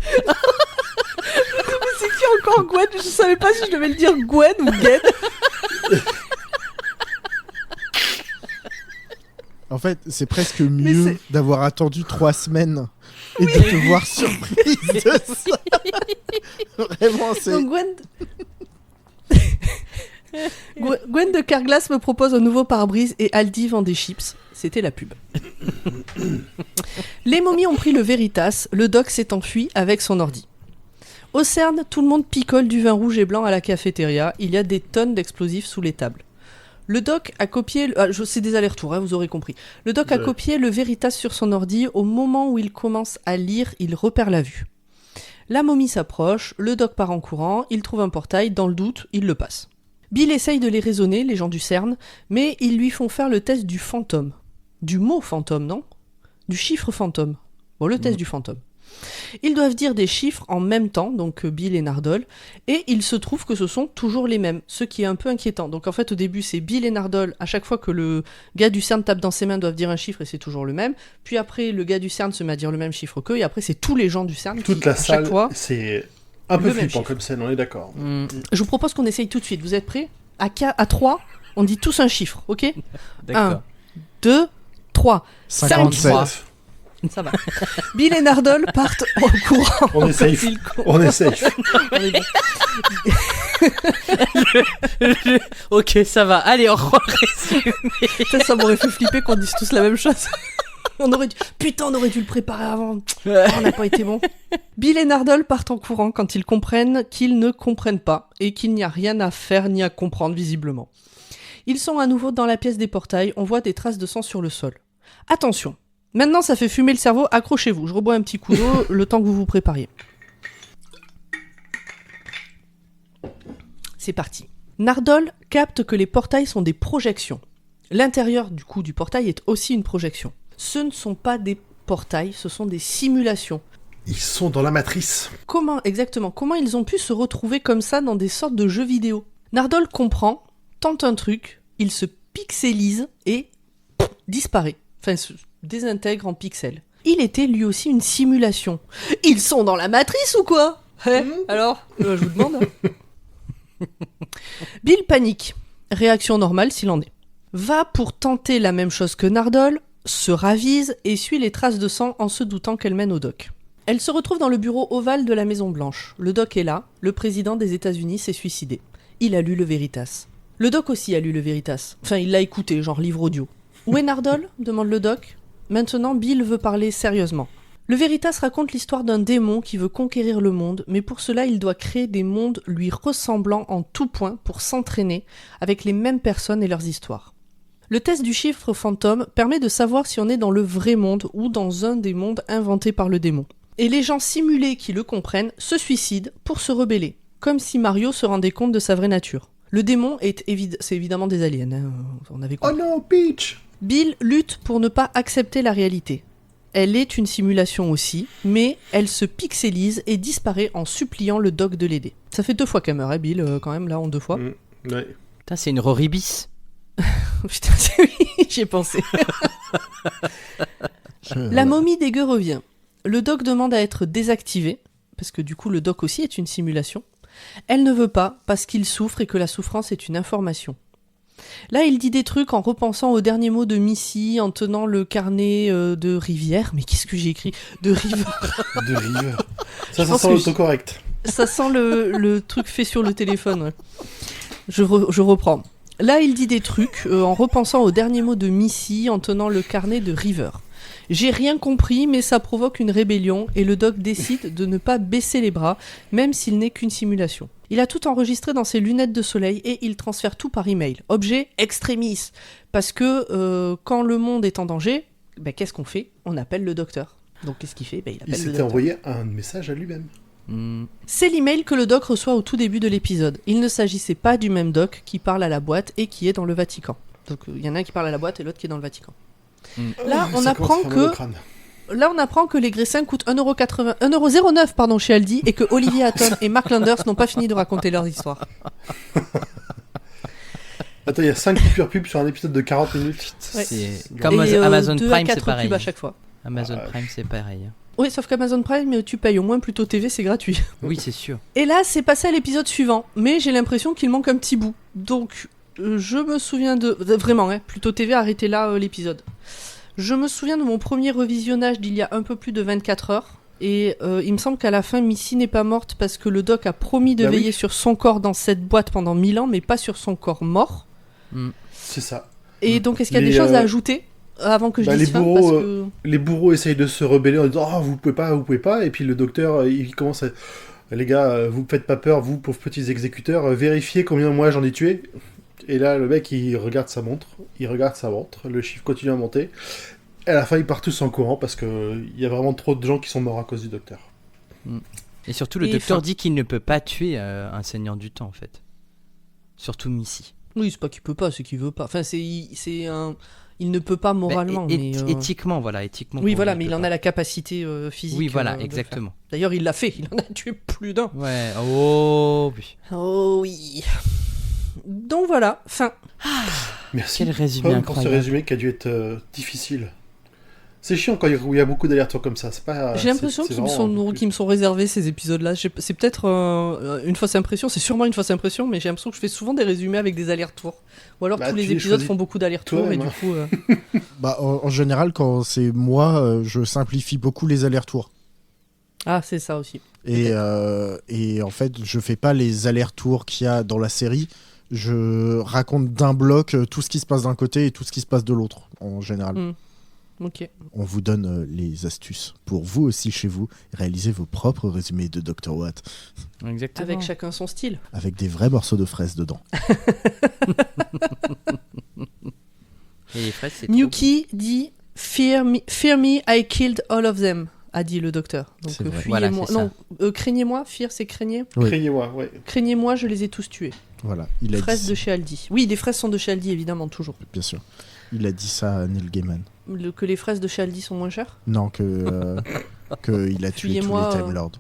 S1: C'est qui encore Gwen? Je savais pas si je devais le dire Gwen ou Gwen.
S2: En fait, c'est presque mieux d'avoir attendu 3 semaines et de te voir surprise de ça. Vraiment, c'est...
S1: Donc Gwen de Carglass me propose un nouveau pare-brise et Aldi vend des chips. C'était la pub. Les momies ont pris le Veritas, le doc s'est enfui avec son ordi. Au CERN, tout le monde picole du vin rouge et blanc à la cafétéria, il y a des tonnes d'explosifs sous les tables. Le doc a copié... c'est des allers-retours, hein, vous aurez compris. Le doc a copié le Veritas sur son ordi. Au moment où il commence à lire, il repère la vue. La momie s'approche, le doc part en courant, il trouve un portail, dans le doute, il le passe. Bill essaye de les raisonner, les gens du CERN, mais ils lui font faire le test du fantôme. Du mot fantôme, non ? Du chiffre fantôme. Bon, le test du fantôme. Ils doivent dire des chiffres en même temps, donc Bill et Nardole, et il se trouve que ce sont toujours les mêmes, ce qui est un peu inquiétant. Donc en fait au début c'est Bill et Nardole, à chaque fois que le gars du CERN tape dans ses mains doivent dire un chiffre et c'est toujours le même, puis après le gars du CERN se met à dire le même chiffre qu'eux, et après c'est tous les gens du CERN
S5: Toute
S1: qui,
S5: la
S1: à
S5: salle,
S1: chaque fois...
S5: c'est un peu
S1: le même
S5: flippant
S1: chiffre.
S5: comme scène, on est d'accord.
S1: Je vous propose qu'on essaye tout de suite, vous êtes prêts ? À 3, on dit tous un chiffre, ok ?
S6: D'accord.
S1: 1, 2, 3,
S2: 57.
S1: 53. Ça va. Bill et Nardole partent en courant.
S5: On est safe. On est safe.
S1: On est bon.
S6: Ok, ça va. Allez, on résume.
S1: Putain, ça m'aurait fait flipper qu'on dise tous la même chose. On aurait dû le préparer avant. Oh, on n'a pas été bon. Bill et Nardole partent en courant quand ils comprennent qu'ils ne comprennent pas et qu'il n'y a rien à faire ni à comprendre visiblement. Ils sont à nouveau dans la pièce des portails, on voit des traces de sang sur le sol. Attention, maintenant ça fait fumer le cerveau, accrochez-vous, je rebois un petit coup d'eau le temps que vous vous prépariez. C'est parti. Nardole capte que les portails sont des projections. L'intérieur du coup du portail est aussi une projection. Ce ne sont pas des portails, ce sont des simulations.
S5: Ils sont dans la matrice.
S1: Comment ils ont pu se retrouver comme ça dans des sortes de jeux vidéo ? Nardole comprend, tente un truc, il se pixelise et disparaît. Enfin, se désintègre en pixels. Il était lui aussi une simulation. Ils sont dans la matrice ou quoi ? Alors, je vous demande. Bill panique. Réaction normale s'il en est. Va pour tenter la même chose que Nardole, se ravise et suit les traces de sang en se doutant qu'elle mène au doc. Elle se retrouve dans le bureau ovale de la Maison Blanche. Le doc est là, le président des États-Unis s'est suicidé. Il a lu le Veritas. Le doc aussi a lu le Veritas. Enfin, il l'a écouté, genre livre audio. Où est Nardole ? Demande le doc. Maintenant, Bill veut parler sérieusement. Le Veritas raconte l'histoire d'un démon qui veut conquérir le monde, mais pour cela, il doit créer des mondes lui ressemblant en tout point pour s'entraîner avec les mêmes personnes et leurs histoires. Le test du chiffre fantôme permet de savoir si on est dans le vrai monde ou dans un des mondes inventés par le démon. Et les gens simulés qui le comprennent se suicident pour se rebeller, comme si Mario se rendait compte de sa vraie nature. Le démon c'est évidemment des aliens, hein, on avait compris.
S5: Oh non, Peach!
S1: Bill lutte pour ne pas accepter la réalité. Elle est une simulation aussi, mais elle se pixelise et disparaît en suppliant le doc de l'aider. Ça fait 2 fois qu'elle meurt, hein, Bill, quand même, là, en 2 fois.
S5: Ouais.
S6: Putain, c'est une Rory bis.
S1: Putain, oui, j'y ai pensé. La momie des gueux revient. Le doc demande à être désactivé, parce que du coup, le doc aussi est une simulation. Elle ne veut pas, parce qu'il souffre et que la souffrance est une information. Là, il dit des trucs en repensant aux derniers mots de Missy, en tenant le carnet de Rivière. Mais qu'est-ce que j'ai écrit ? De River.
S5: De River. Ça
S1: pense
S5: sent
S1: que
S5: l'autocorrect.
S1: Ça sent le truc fait sur le téléphone. Ouais. Je reprends. Là, il dit des trucs en repensant aux derniers mots de Missy, en tenant le carnet de River. J'ai rien compris, mais ça provoque une rébellion et le doc décide de ne pas baisser les bras, même s'il n'est qu'une simulation. Il a tout enregistré dans ses lunettes de soleil et il transfère tout par email. Objet extremis. Parce que quand le monde est en danger, qu'est-ce qu'on fait ? On appelle le docteur. Donc qu'est-ce qu'il fait ? Il appelle
S5: Il
S1: le
S5: s'était
S1: docteur.
S5: envoyé un message à lui-même.
S1: C'est l'email que le doc reçoit au tout début de l'épisode. Il ne s'agissait pas du même doc qui parle à la boîte et qui est dans le Vatican. Donc il y en a un qui parle à la boîte et l'autre qui est dans le Vatican. Là, on apprend que les graissins coûtent 1,09€ chez Aldi et que Olivier Hatton et Mark Landers n'ont pas fini de raconter leurs histoires.
S5: Attends, il y a 5 coupures pub sur un épisode de 40 minutes.
S1: Ouais.
S6: C'est comme
S1: Et,
S6: Amazon
S1: 2
S6: Prime,
S1: à 4
S6: c'est pareil.
S1: pubs à chaque fois.
S6: Amazon Prime, c'est pareil.
S1: Oui, sauf qu'Amazon Prime, tu payes au moins Plutôt TV, c'est gratuit.
S6: Oui, c'est sûr.
S1: Et là, c'est passé à l'épisode suivant, mais j'ai l'impression qu'il manque un petit bout. Donc, je me souviens de... Vraiment, Plutôt TV, arrêtez là l'épisode. Je me souviens de mon premier revisionnage d'il y a un peu plus de 24 heures. Et il me semble qu'à la fin, Missy n'est pas morte parce que le doc a promis de veiller sur son corps dans cette boîte pendant 1000 ans, mais pas sur son corps mort.
S5: C'est ça.
S1: Et donc, est-ce qu'il y a des choses à ajouter avant que je dise fin, parce que...
S5: Les bourreaux essayent de se rebeller en disant « Oh, vous pouvez pas », et puis le docteur, il commence à... « Les gars, vous me faites pas peur, vous, pauvres petits exécuteurs, vérifiez combien moi j'en ai tué ». Et là, le mec, il regarde sa montre, le chiffre continue à monter. Et à la fin, ils partent tous en courant parce qu'il y a vraiment trop de gens qui sont morts à cause du docteur.
S6: Et surtout, le docteur dit qu'il ne peut pas tuer un seigneur du temps, en fait. Surtout Missy.
S1: Oui, c'est pas qu'il peut pas, c'est qu'il veut pas. Enfin, il ne peut pas moralement. Mais
S6: éthiquement, voilà. Éthiquement,
S1: oui, voilà, mais il en a la capacité physique.
S6: Oui, voilà, exactement.
S1: D'ailleurs, il l'a fait, il en a tué plus d'un.
S6: Ouais, oh oui.
S1: Oh oui. Donc voilà, fin.
S5: Merci.
S6: Quel résumé
S5: pour ce résumé qui a dû être difficile. C'est chiant quand il y a beaucoup d'allers-retours comme ça. C'est pas.
S1: J'ai l'impression qu'ils me sont réservés ces épisodes-là. C'est peut-être une fausse impression. C'est sûrement une fausse impression, mais j'ai l'impression que je fais souvent des résumés avec des allers-retours. Ou alors tous les épisodes font beaucoup d'allers-retours et du coup.
S2: En général, quand c'est moi, je simplifie beaucoup les allers-retours.
S1: Ah, c'est ça aussi.
S2: Et en fait, je fais pas les allers-retours qu'il y a dans la série. Je raconte d'un bloc tout ce qui se passe d'un côté et tout ce qui se passe de l'autre, en général.
S1: Ok.
S2: On vous donne les astuces pour vous aussi chez vous réaliser vos propres résumés de Dr. Watt.
S6: Exactement.
S1: Avec chacun son style.
S2: Avec des vrais morceaux de fraises dedans.
S6: Et les fraises, c'est
S1: Miyuki dit Fear me, I killed all of them, a dit le docteur. Donc fuyez-moi.
S6: Voilà,
S1: non, craignez-moi, fear c'est craignez.
S2: Oui.
S5: Craignez-moi, ouais.
S1: Craignez-moi, je les ai tous tués.
S2: Voilà, il a
S1: Fraises
S2: dit
S1: de chez Aldi. Oui, les fraises sont de chez Aldi, évidemment, toujours.
S2: Bien sûr. Il a dit ça à Neil Gaiman.
S1: Que les fraises de chez Aldi sont moins chères ?
S2: Non, que il a tué tous les Time Lords.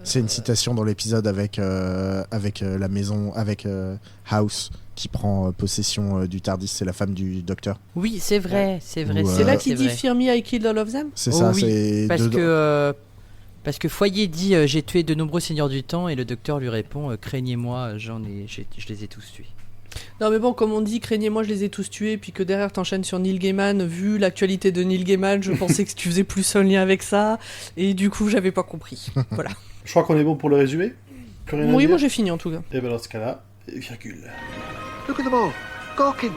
S2: C'est une citation dans l'épisode avec la maison, avec House qui prend possession du TARDIS. C'est la femme du docteur.
S6: Oui, c'est vrai, c'est vrai.
S2: Ou,
S1: C'est là qu'il
S6: c'est
S1: dit
S6: vrai.
S1: Fear me, I killed all of them ?
S2: C'est ça,
S6: oui,
S2: c'est
S6: parce que Foyer dit j'ai tué de nombreux seigneurs du temps et le docteur lui répond craignez-moi, je les ai tous tués.
S1: Non mais bon, comme on dit, craignez-moi, je les ai tous tués, puis que derrière t'enchaînes sur Neil Gaiman. Vu l'actualité de Neil Gaiman, je pensais que tu faisais plus un lien avec ça, et du coup j'avais pas compris. Voilà.
S5: Je crois qu'on est bon pour le résumé. Plus rien à
S1: Oui,
S5: dire.
S1: moi j'ai fini en tout cas.
S5: Et ben dans ce cas-là, virgule.
S4: Look at them all. Gawking.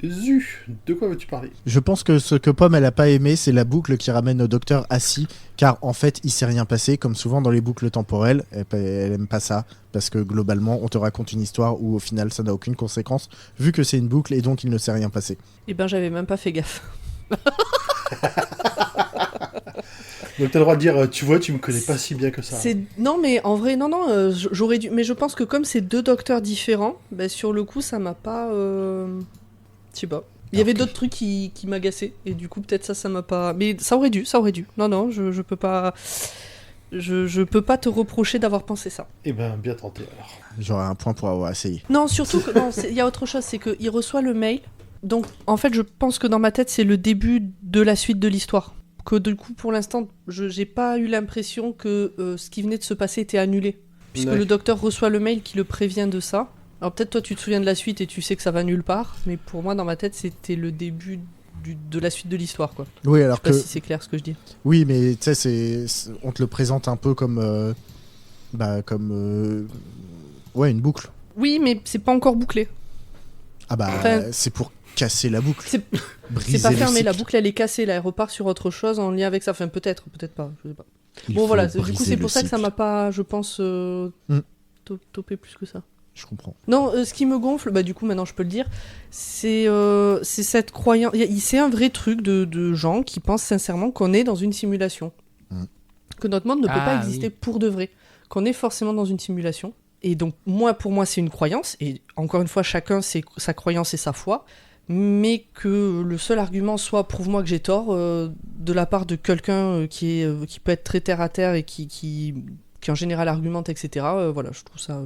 S5: Zu, de quoi veux-tu parler?
S2: Je pense que ce que Pomme elle a pas aimé, c'est la boucle qui ramène au docteur assis, car en fait il s'est rien passé, comme souvent dans les boucles temporelles. Elle aime pas ça, parce que globalement on te raconte une histoire où au final ça n'a aucune conséquence, vu que c'est une boucle et donc il ne s'est rien passé.
S1: Eh ben j'avais même pas fait gaffe.
S5: Donc t'as le droit de dire, tu vois, tu me connais pas si bien que ça.
S1: Non mais en vrai, non, j'aurais dû... Mais je pense que comme c'est deux docteurs différents, bah, sur le coup ça m'a pas... Je sais pas. Il y avait d'autres trucs qui m'agaçaient, et du coup peut-être ça m'a pas... Mais ça aurait dû. Non, je peux pas... Je peux pas te reprocher d'avoir pensé ça.
S5: Eh ben, bien tenté alors.
S2: J'aurais un point pour avoir essayé.
S1: Non, surtout que... Non, il y a autre chose, c'est qu'il reçoit le mail. Donc, en fait, je pense que dans ma tête, c'est le début de la suite de l'histoire. Que du coup, pour l'instant, j'ai pas eu l'impression que ce qui venait de se passer était annulé. Puisque le docteur reçoit le mail qui le prévient de ça. Alors peut-être toi, tu te souviens de la suite et tu sais que ça va nulle part. Mais pour moi, dans ma tête, c'était le début de la suite de l'histoire, quoi.
S2: Oui, alors
S1: je sais pas si c'est clair ce que je dis.
S2: Oui, mais tu sais, on te le présente un peu comme... Ouais, une boucle.
S1: Oui, mais c'est pas encore bouclé.
S2: Ah bah,
S1: Enfin,
S2: c'est pour casser la boucle.
S1: C'est
S2: Briser
S1: pas
S2: le
S1: fermé,
S2: cycle.
S1: la boucle elle est cassée, là elle repart sur autre chose en lien avec ça. Enfin, peut-être pas, je sais pas.
S2: Il
S1: Bon
S2: faut
S1: voilà, du coup
S2: briser
S1: c'est
S2: le
S1: pour ça que ça
S2: cycle.
S1: m'a pas, je pense, topé plus que ça.
S2: Je comprends.
S1: Non, ce qui me gonfle, bah du coup maintenant je peux le dire, c'est cette croyance. C'est un vrai truc de gens qui pensent sincèrement qu'on est dans une simulation. Que notre monde ne peut pas exister pour de vrai. Qu'on est forcément dans une simulation. Et donc, pour moi, c'est une croyance. Et encore une fois, chacun, c'est sa croyance et sa foi. Mais que le seul argument soit « prouve-moi que j'ai tort de la part de quelqu'un qui peut être très terre-à-terre et qui en général argumente, etc. Voilà, je trouve ça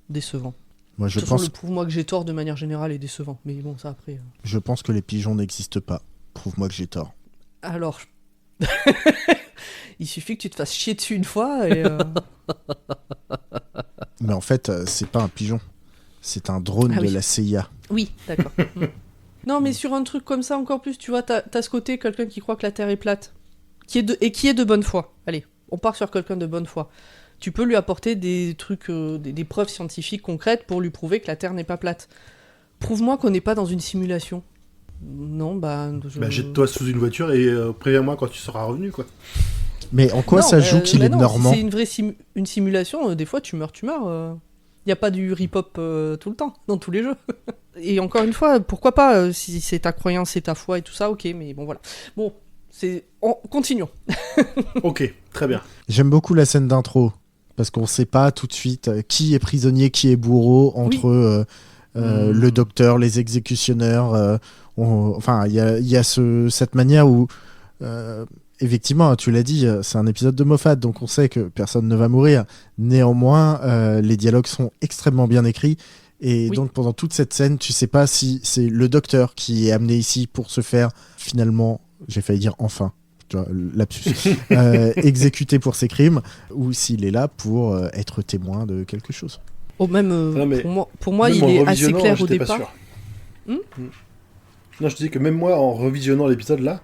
S1: décevant.
S2: Moi,
S1: De toute façon, le « prouve-moi que j'ai tort » de manière générale est décevant. Mais bon, ça après...
S2: Je pense que les pigeons n'existent pas. Prouve-moi que j'ai tort.
S1: Alors... Il suffit que tu te fasses chier dessus une fois et...
S2: Mais en fait, c'est pas un pigeon. C'est un drone de la CIA.
S1: Oui, d'accord. Non, mais sur un truc comme ça, encore plus, tu vois, t'as ce côté, quelqu'un qui croit que la Terre est plate, qui est de bonne foi. Allez, on part sur quelqu'un de bonne foi. Tu peux lui apporter des trucs, des preuves scientifiques concrètes pour lui prouver que la Terre n'est pas plate. Prouve-moi qu'on n'est pas dans une simulation. Non,
S5: jette-toi sous une voiture et préviens-moi quand tu seras revenu, quoi.
S2: Mais en quoi ça joue qu'il est normand ?
S1: Si c'est une vraie une simulation, des fois tu meurs. Il n'y a pas du rip-hop tout le temps, dans tous les jeux. Et encore une fois, pourquoi pas, si c'est ta croyance, c'est ta foi et tout ça, ok, mais bon voilà. Bon, continuons.
S5: Ok, très bien.
S2: J'aime beaucoup la scène d'intro, parce qu'on sait pas tout de suite qui est prisonnier, qui est bourreau, entre le docteur, les exécutionneurs. Enfin, il y a cette manière où... effectivement, tu l'as dit, c'est un épisode de Moffat, donc on sait que personne ne va mourir. Néanmoins, les dialogues sont extrêmement bien écrits. Et donc, pendant toute cette scène, tu sais pas si c'est le docteur qui est amené ici pour se faire, finalement, j'ai failli dire enfin, tu vois, lapsus, exécuté pour ses crimes, ou s'il est là pour être témoin de quelque chose.
S1: Oh, même, pour moi il est assez clair au départ.
S5: Non, je te dis que même moi, en revisionnant l'épisode là,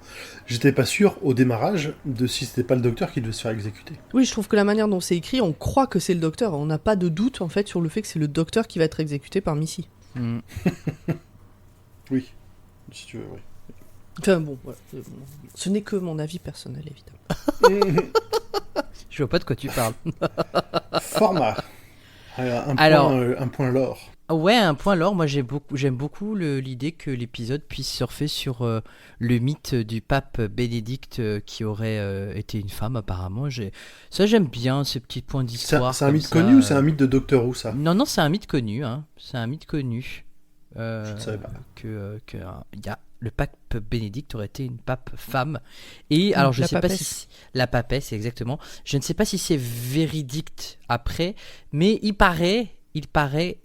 S5: j'étais pas sûr au démarrage de si c'était pas le docteur qui devait se faire exécuter.
S1: Oui, je trouve que la manière dont c'est écrit, on croit que c'est le docteur. On n'a pas de doute en fait sur le fait que c'est le docteur qui va être exécuté par Missy.
S5: Oui, si tu veux, oui.
S1: Enfin bon, voilà. Ce n'est que mon avis personnel, évidemment.
S6: Je vois pas de quoi tu parles.
S5: Format. Un point lore.
S6: Ouais, un point lore. Moi, j'aime beaucoup l'idée que l'épisode puisse surfer sur le mythe du pape Bénédicte qui aurait été une femme, apparemment. Ça, j'aime bien ces petits points d'histoire.
S5: C'est un mythe connu ou c'est un mythe de Doctor Who, ça ?
S6: Non, c'est un mythe connu. Hein. C'est un mythe connu.
S5: Je ne savais pas.
S6: Le pape Bénédicte aurait été une pape femme. Et alors, je ne sais pas si... La papesse, exactement. Je ne sais pas si c'est véridique après, mais il paraît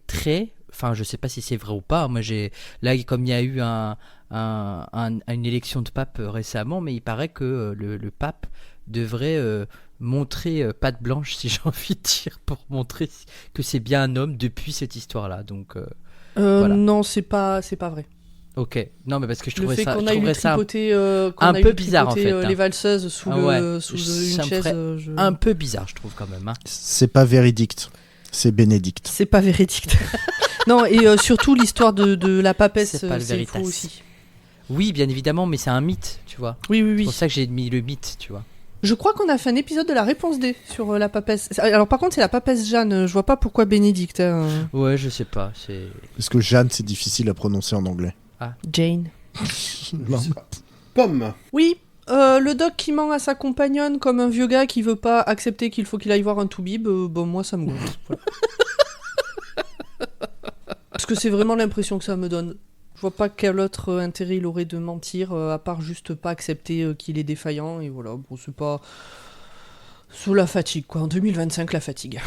S6: très... Enfin, je sais pas si c'est vrai ou pas. Moi, là, comme il y a eu une élection de pape récemment, mais il paraît que le pape devrait montrer patte blanche, si j'ai envie de dire, pour montrer que c'est bien un homme depuis cette histoire-là. Donc, voilà.
S1: Non, c'est pas vrai.
S6: Ok, non, mais parce que je
S1: Le
S6: trouvais
S1: fait
S6: ça,
S1: qu'on
S6: je
S1: aille lui
S6: trouverais ça
S1: tripoter,
S6: un peu bizarre, en fait, hein.
S1: les valseuses sous,
S6: Ah ouais.
S1: sous
S6: Ça
S1: une
S6: me
S1: chaise.
S6: ferait un peu bizarre, je trouve, quand même. Hein.
S2: C'est pas véridique, c'est Bénédicte.
S1: C'est pas véridique. Non, et surtout l'histoire de la papesse,
S6: C'est pas le
S1: c'est
S6: Veritas.
S1: faux aussi.
S6: Oui, bien évidemment, mais c'est un mythe, tu vois.
S1: Oui, oui,
S6: C'est
S1: oui.
S6: pour ça que j'ai mis le mythe, tu vois.
S1: Je crois qu'on a fait un épisode de la réponse D sur la papesse. Alors par contre, c'est la papesse Jeanne. Je vois pas pourquoi Bénédicte. Hein.
S6: Ouais, je sais pas. C'est
S2: Parce que Jeanne, c'est difficile à prononcer en anglais.
S1: Jane.
S2: Non.
S5: Je sais pas. Pomme.
S1: Oui, le doc qui ment à sa compagnonne comme un vieux gars qui veut pas accepter qu'il faut qu'il aille voir un toubib, bon, moi ça me gonfle. Voilà. Parce que c'est vraiment l'impression que ça me donne. Je vois pas quel autre intérêt il aurait de mentir, à part juste pas accepter qu'il est défaillant, et voilà, bon, c'est pas... Sous la fatigue, quoi. En 2025, la fatigue.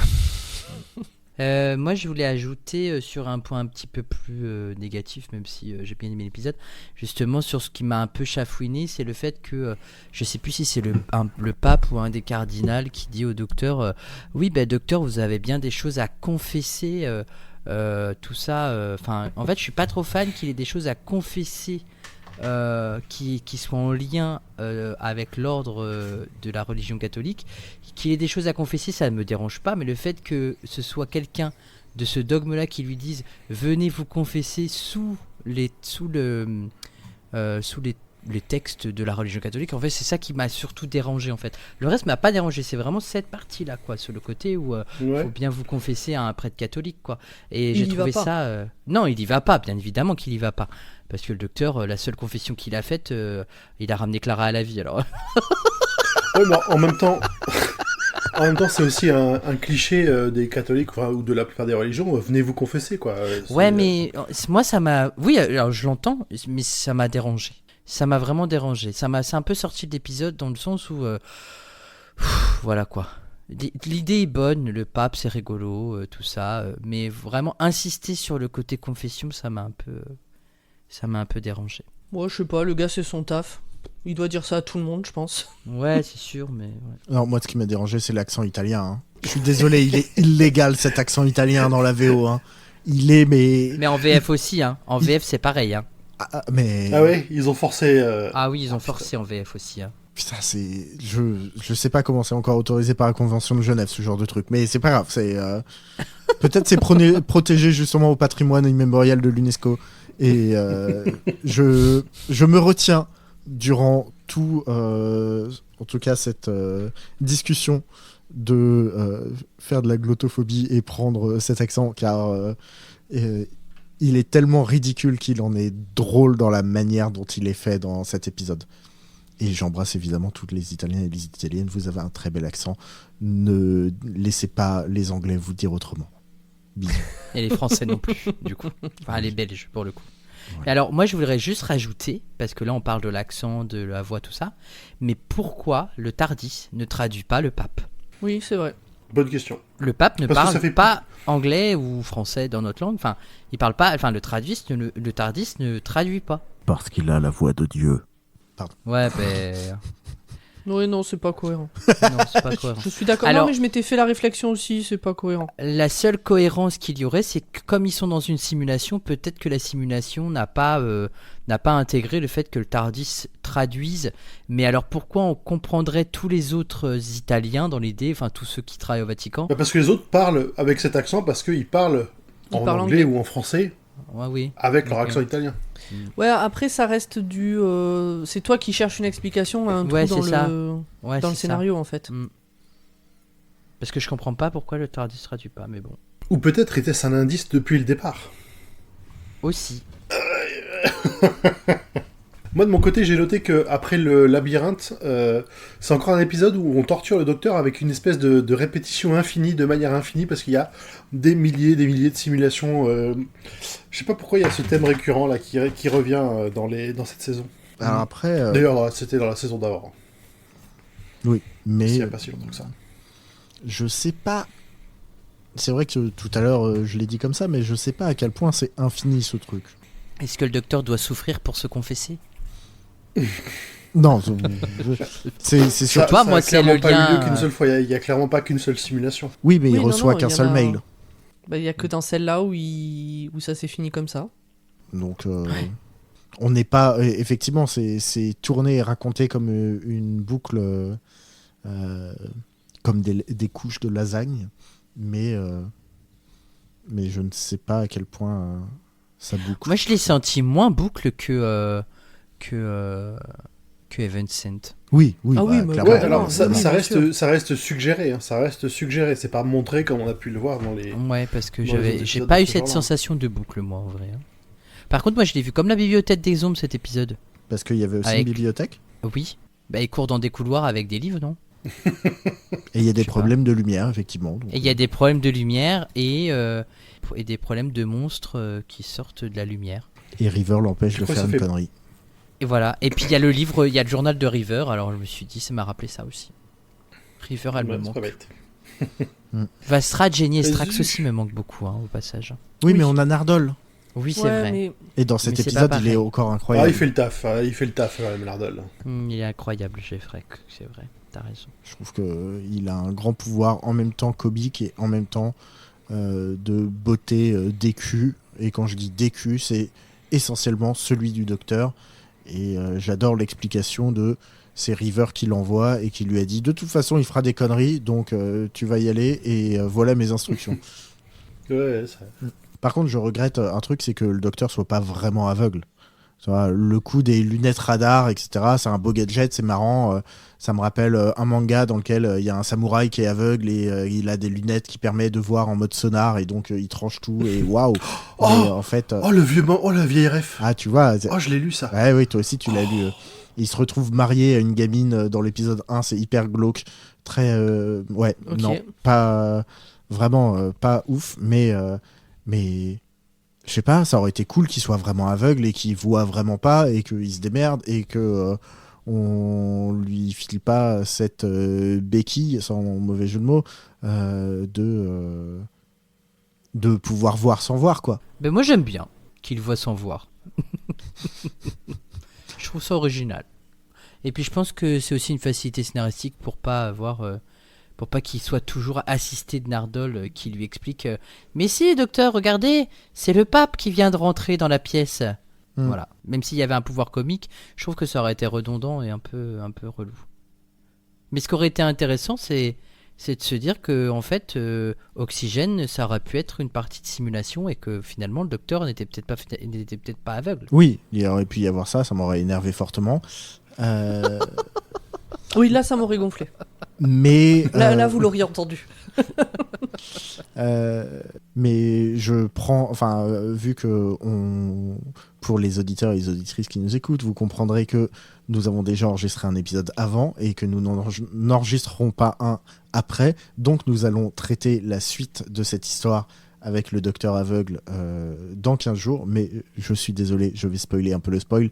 S6: Moi, je voulais ajouter sur un point un petit peu plus négatif, même si j'ai bien aimé l'épisode, justement sur ce qui m'a un peu chafouiné, c'est le fait que, je sais plus si c'est le pape ou un des cardinals qui dit au docteur, oui, ben docteur, vous avez bien des choses à confesser, tout ça. Enfin, en fait, je suis pas trop fan qu'il ait des choses à confesser. Qui soient en lien avec l'ordre de la religion catholique, qu'il ait des choses à confesser, ça ne me dérange pas, mais le fait que ce soit quelqu'un de ce dogme-là qui lui dise venez vous confesser sous les textes de la religion catholique, en fait c'est ça qui m'a surtout dérangé en fait. Le reste m'a pas dérangé, c'est vraiment cette partie-là quoi, sur le côté où faut bien vous confesser à un prêtre catholique quoi. Et j'ai trouvé ça non, il y va pas, bien évidemment qu'il y va pas. Parce que le docteur, la seule confession qu'il a faite, il a ramené Clara à la vie. Alors.
S5: Oui, mais en même temps, c'est aussi un cliché des catholiques ou de la plupart des religions. Venez vous confesser, quoi.
S6: Ouais, mais moi, ça m'a. Oui, alors je l'entends, mais ça m'a dérangé. Ça m'a vraiment dérangé. C'est un peu sorti de l'épisode dans le sens où. Voilà quoi. L'idée est bonne, le pape c'est rigolo, tout ça, mais vraiment insister sur le côté confession, ça m'a un peu dérangé.
S1: Moi, je sais pas, le gars, c'est son taf. Il doit dire ça à tout le monde, je pense.
S6: Ouais, c'est sûr, mais... Ouais.
S2: Non, moi, ce qui m'a dérangé, c'est l'accent italien. Hein. Je suis désolé, il est illégal, cet accent italien dans la VO. Hein. Il est, mais...
S6: Mais en VF aussi, hein. En VF, c'est pareil, hein.
S2: Mais...
S5: Ah ouais, ils ont forcé...
S6: Ah oui, ils ont forcé en VF aussi, hein.
S2: Putain, c'est... Je sais pas comment c'est encore autorisé par la Convention de Genève, ce genre de truc. Mais c'est pas grave, c'est... Peut-être c'est protégé justement au patrimoine immémorial de l'UNESCO. Et je me retiens durant tout, en tout cas cette discussion, de faire de la glottophobie et prendre cet accent, car il est tellement ridicule qu'il en est drôle dans la manière dont il est fait dans cet épisode. Et j'embrasse évidemment toutes les Italiens et les Italiennes, vous avez un très bel accent, ne laissez pas les Anglais vous dire autrement. Bisous.
S6: Et les Français non plus, du coup. Enfin, les Belges, pour le coup. Ouais. Et alors, moi, je voudrais juste rajouter, parce que là, on parle de l'accent, de la voix, tout ça, mais pourquoi le Tardis ne traduit pas le pape ?
S1: Oui, c'est vrai.
S5: Bonne question.
S6: Le pape ne parle pas anglais ou français dans notre langue. Enfin, il parle pas. Enfin, le Tardis ne traduit pas.
S2: Parce qu'il a la voix de Dieu. Pardon.
S6: Ouais, ben...
S1: Oui, non, c'est pas cohérent.
S6: Non, c'est pas cohérent.
S1: Je suis d'accord,
S6: Alors,
S1: non, mais je m'étais fait la réflexion aussi, c'est pas cohérent.
S6: La seule cohérence qu'il y aurait, c'est que comme ils sont dans une simulation, peut-être que la simulation n'a pas intégré le fait que le Tardis traduise. Mais alors pourquoi on comprendrait tous les autres Italiens dans l'idée, enfin tous ceux qui travaillent au Vatican ?
S5: Parce que les autres parlent avec cet accent, parce qu'ils parlent en anglais ou en français,
S6: ouais, oui.
S5: avec leur accent italien.
S1: Ouais, après ça reste du... c'est toi qui cherches une explication à un trou dans le scénario, en fait.
S6: Parce que je comprends pas pourquoi le Tardis traduit pas, mais bon.
S5: Ou peut-être était-ce un indice depuis le départ.
S6: Aussi.
S5: Moi, de mon côté, j'ai noté qu'après le labyrinthe, c'est encore un épisode où on torture le docteur avec une espèce de répétition infinie, de manière infinie, parce qu'il y a des milliers de simulations. Je sais pas pourquoi il y a ce thème récurrent là qui revient dans cette saison.
S2: Alors après...
S5: D'ailleurs, c'était dans la saison d'avant.
S2: Oui, mais...
S5: Il n'y a pas si longtemps que ça.
S2: Je sais pas... C'est vrai que tout à l'heure, je l'ai dit comme ça, mais je sais pas à quel point c'est infini, ce truc.
S6: Est-ce que le docteur doit souffrir pour se confesser ?
S2: Non, c'est sûr.
S6: Toi,
S5: ça
S6: moi,
S5: a
S6: c'est
S5: clairement
S6: le
S5: pas
S6: lien,
S5: eu lieu qu'une seule fois. Il y a clairement pas qu'une seule simulation.
S2: Oui, mais il
S1: Oui, non,
S2: reçoit
S1: non,
S2: qu'un
S1: il y en
S2: seul
S1: a-
S2: mail.
S1: Bah, il y a que dans celle-là où ça s'est fini comme ça.
S2: Donc, on n'est pas. Effectivement, c'est tourné et raconté comme une boucle, comme des couches de lasagne, mais je ne sais pas à quel point ça boucle.
S6: Moi, je l'ai senti moins boucle que Heaven Sent.
S2: Oui,
S1: Ah oui, mais
S2: clairement.
S5: Ouais,
S1: Ah,
S5: alors
S1: non,
S5: ça,
S1: oui,
S5: ça
S1: bien
S5: reste, ça reste suggéré. Hein, ça reste suggéré. C'est pas montré comme on a pu le voir dans les.
S6: Ouais, parce que
S5: Dans les autres
S6: j'ai
S5: épisodes
S6: pas
S5: de
S6: eu
S5: ce
S6: cette
S5: genre-là.
S6: sensation de boucle, moi, en vrai. Hein. Par contre, moi, je l'ai vu comme la bibliothèque des ombres, cet épisode.
S2: Parce qu'il y avait aussi
S6: Avec-
S2: une bibliothèque
S6: Oui. Bah, il court dans des couloirs avec des livres, non?
S2: et il y a des
S6: Je sais
S2: problèmes de lumière, effectivement. donc,
S6: Et il y a des problèmes de lumière et des problèmes de monstres qui sortent de la lumière.
S2: et River l'empêche de
S5: Pourquoi
S2: faire
S5: ça
S2: une
S5: fait-
S2: connerie.
S6: Et voilà. Et puis il y a le livre, il y a le journal de River. Alors je me suis dit, ça m'a rappelé ça aussi. River, elle
S5: Ouais,
S6: me
S5: c'est
S6: manque.
S5: pas bête.
S6: Vastra, Jenny et
S5: Mais
S6: Strax
S5: zut.
S6: aussi me manquent beaucoup, hein, au passage.
S2: Oui,
S1: Oui.
S2: mais on a Nardole.
S6: Oui, c'est
S1: Ouais,
S6: vrai.
S1: mais
S2: Et dans cet
S6: Mais c'est
S2: épisode,
S6: pas
S2: il est
S6: pareil.
S2: encore
S5: Ah,
S2: incroyable.
S5: il fait le taf. Il fait le taf, Melardol.
S6: Il est incroyable, Jeffrey. C'est vrai. T'as raison.
S2: Je trouve qu'il a un grand pouvoir en même temps comique et en même temps de beauté d'écu. Et quand je dis d'écu, c'est essentiellement celui du docteur. Et j'adore l'explication de c'est River qui l'envoie et qui lui a dit de toute façon il fera des conneries, donc tu vas y aller et voilà mes instructions.
S5: Ouais, ça.
S2: Par contre, je regrette un truc, c'est que le docteur soit pas vraiment aveugle. Tu vois, le coup des lunettes radar, etc., c'est un beau gadget, c'est marrant. Ça me rappelle un manga dans lequel il y a un samouraï qui est aveugle et il a des lunettes qui permettent de voir en mode sonar et donc il tranche tout et waouh.
S5: Oh
S2: Mais, en fait,
S5: Oh, la vieille ref.
S2: ah tu vois,
S5: Oh, je l'ai lu ça.
S2: ouais, oui, toi aussi tu l'as lu. Il se retrouve marié à une gamine dans l'épisode 1, c'est hyper glauque. Très. Ouais,
S1: Ok.
S2: non, pas. Vraiment, pas ouf, mais. Je sais pas, ça aurait été cool qu'il soit vraiment aveugle et qu'il voit vraiment pas et qu'il se démerde et que. On lui file pas cette béquille, sans mauvais jeu de mots, de pouvoir voir sans voir, quoi.
S6: Ben moi j'aime bien qu'il voit sans voir. Je trouve ça original. Et puis je pense que c'est aussi une facilité scénaristique pour pas avoir, pour pas qu'il soit toujours assisté de Nardole qui lui explique mais si docteur, regardez, c'est le pape qui vient de rentrer dans la pièce. Voilà. Même s'il y avait un pouvoir comique, je trouve que ça aurait été redondant et un peu relou. Mais ce qui aurait été intéressant, c'est de se dire que en fait, Oxygène, ça aurait pu être une partie de simulation et que finalement le docteur n'était peut-être pas aveugle.
S2: Oui, il aurait pu y avoir ça m'aurait énervé fortement.
S1: oui, là, ça m'aurait gonflé.
S2: Mais
S1: Là, vous l'auriez entendu.
S2: mais je prends, vu que pour les auditeurs et les auditrices qui nous écoutent, vous comprendrez que nous avons déjà enregistré un épisode avant et que nous n'enregistrerons pas un après. Donc nous allons traiter la suite de cette histoire avec le docteur aveugle dans 15 jours. Mais je suis désolé, je vais spoiler un peu le spoil.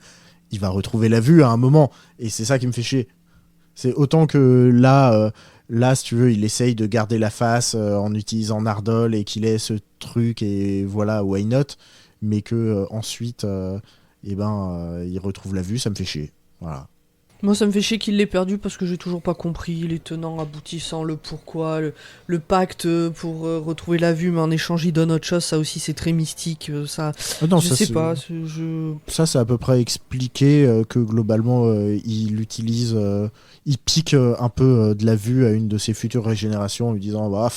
S2: Il va retrouver la vue à un moment et c'est ça qui me fait chier. C'est autant que là, si tu veux, il essaye de garder la face en utilisant Nardole et qu'il ait ce truc et voilà, why not. Mais que ensuite, il retrouve la vue, ça me fait chier. Voilà.
S1: Moi, ça me fait chier qu'il l'ait perdu parce que j'ai toujours pas compris les tenants, aboutissants, le pourquoi, le pacte pour retrouver la vue, mais en échange, il donne autre chose. Ça aussi, c'est très mystique. Ça,
S2: Ah non,
S1: je
S2: ça,
S1: sais
S2: c'est-
S1: pas.
S2: Ça, c'est à peu près expliqué que globalement, il utilise, il pique un peu de la vue à une de ses futures régénérations en lui disant, bah,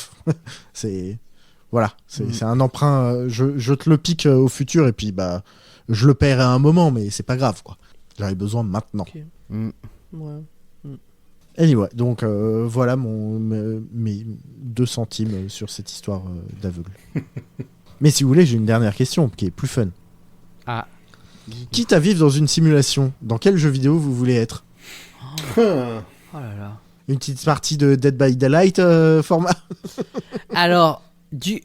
S2: c'est, voilà, c'est un emprunt. Je te le pique au futur et puis bah, je le paierai à un moment, mais c'est pas grave, quoi. J'en ai besoin maintenant.
S1: Ok. Ouais.
S2: Anyway, donc voilà mes 2 centimes sur cette histoire d'aveugle. Mais si vous voulez, j'ai une dernière question qui est plus fun.
S6: Ah.
S2: Quitte à vivre dans une simulation, dans quel jeu vidéo vous voulez être?
S6: Oh là là.
S2: Une petite partie de Dead by Daylight format?
S6: Alors,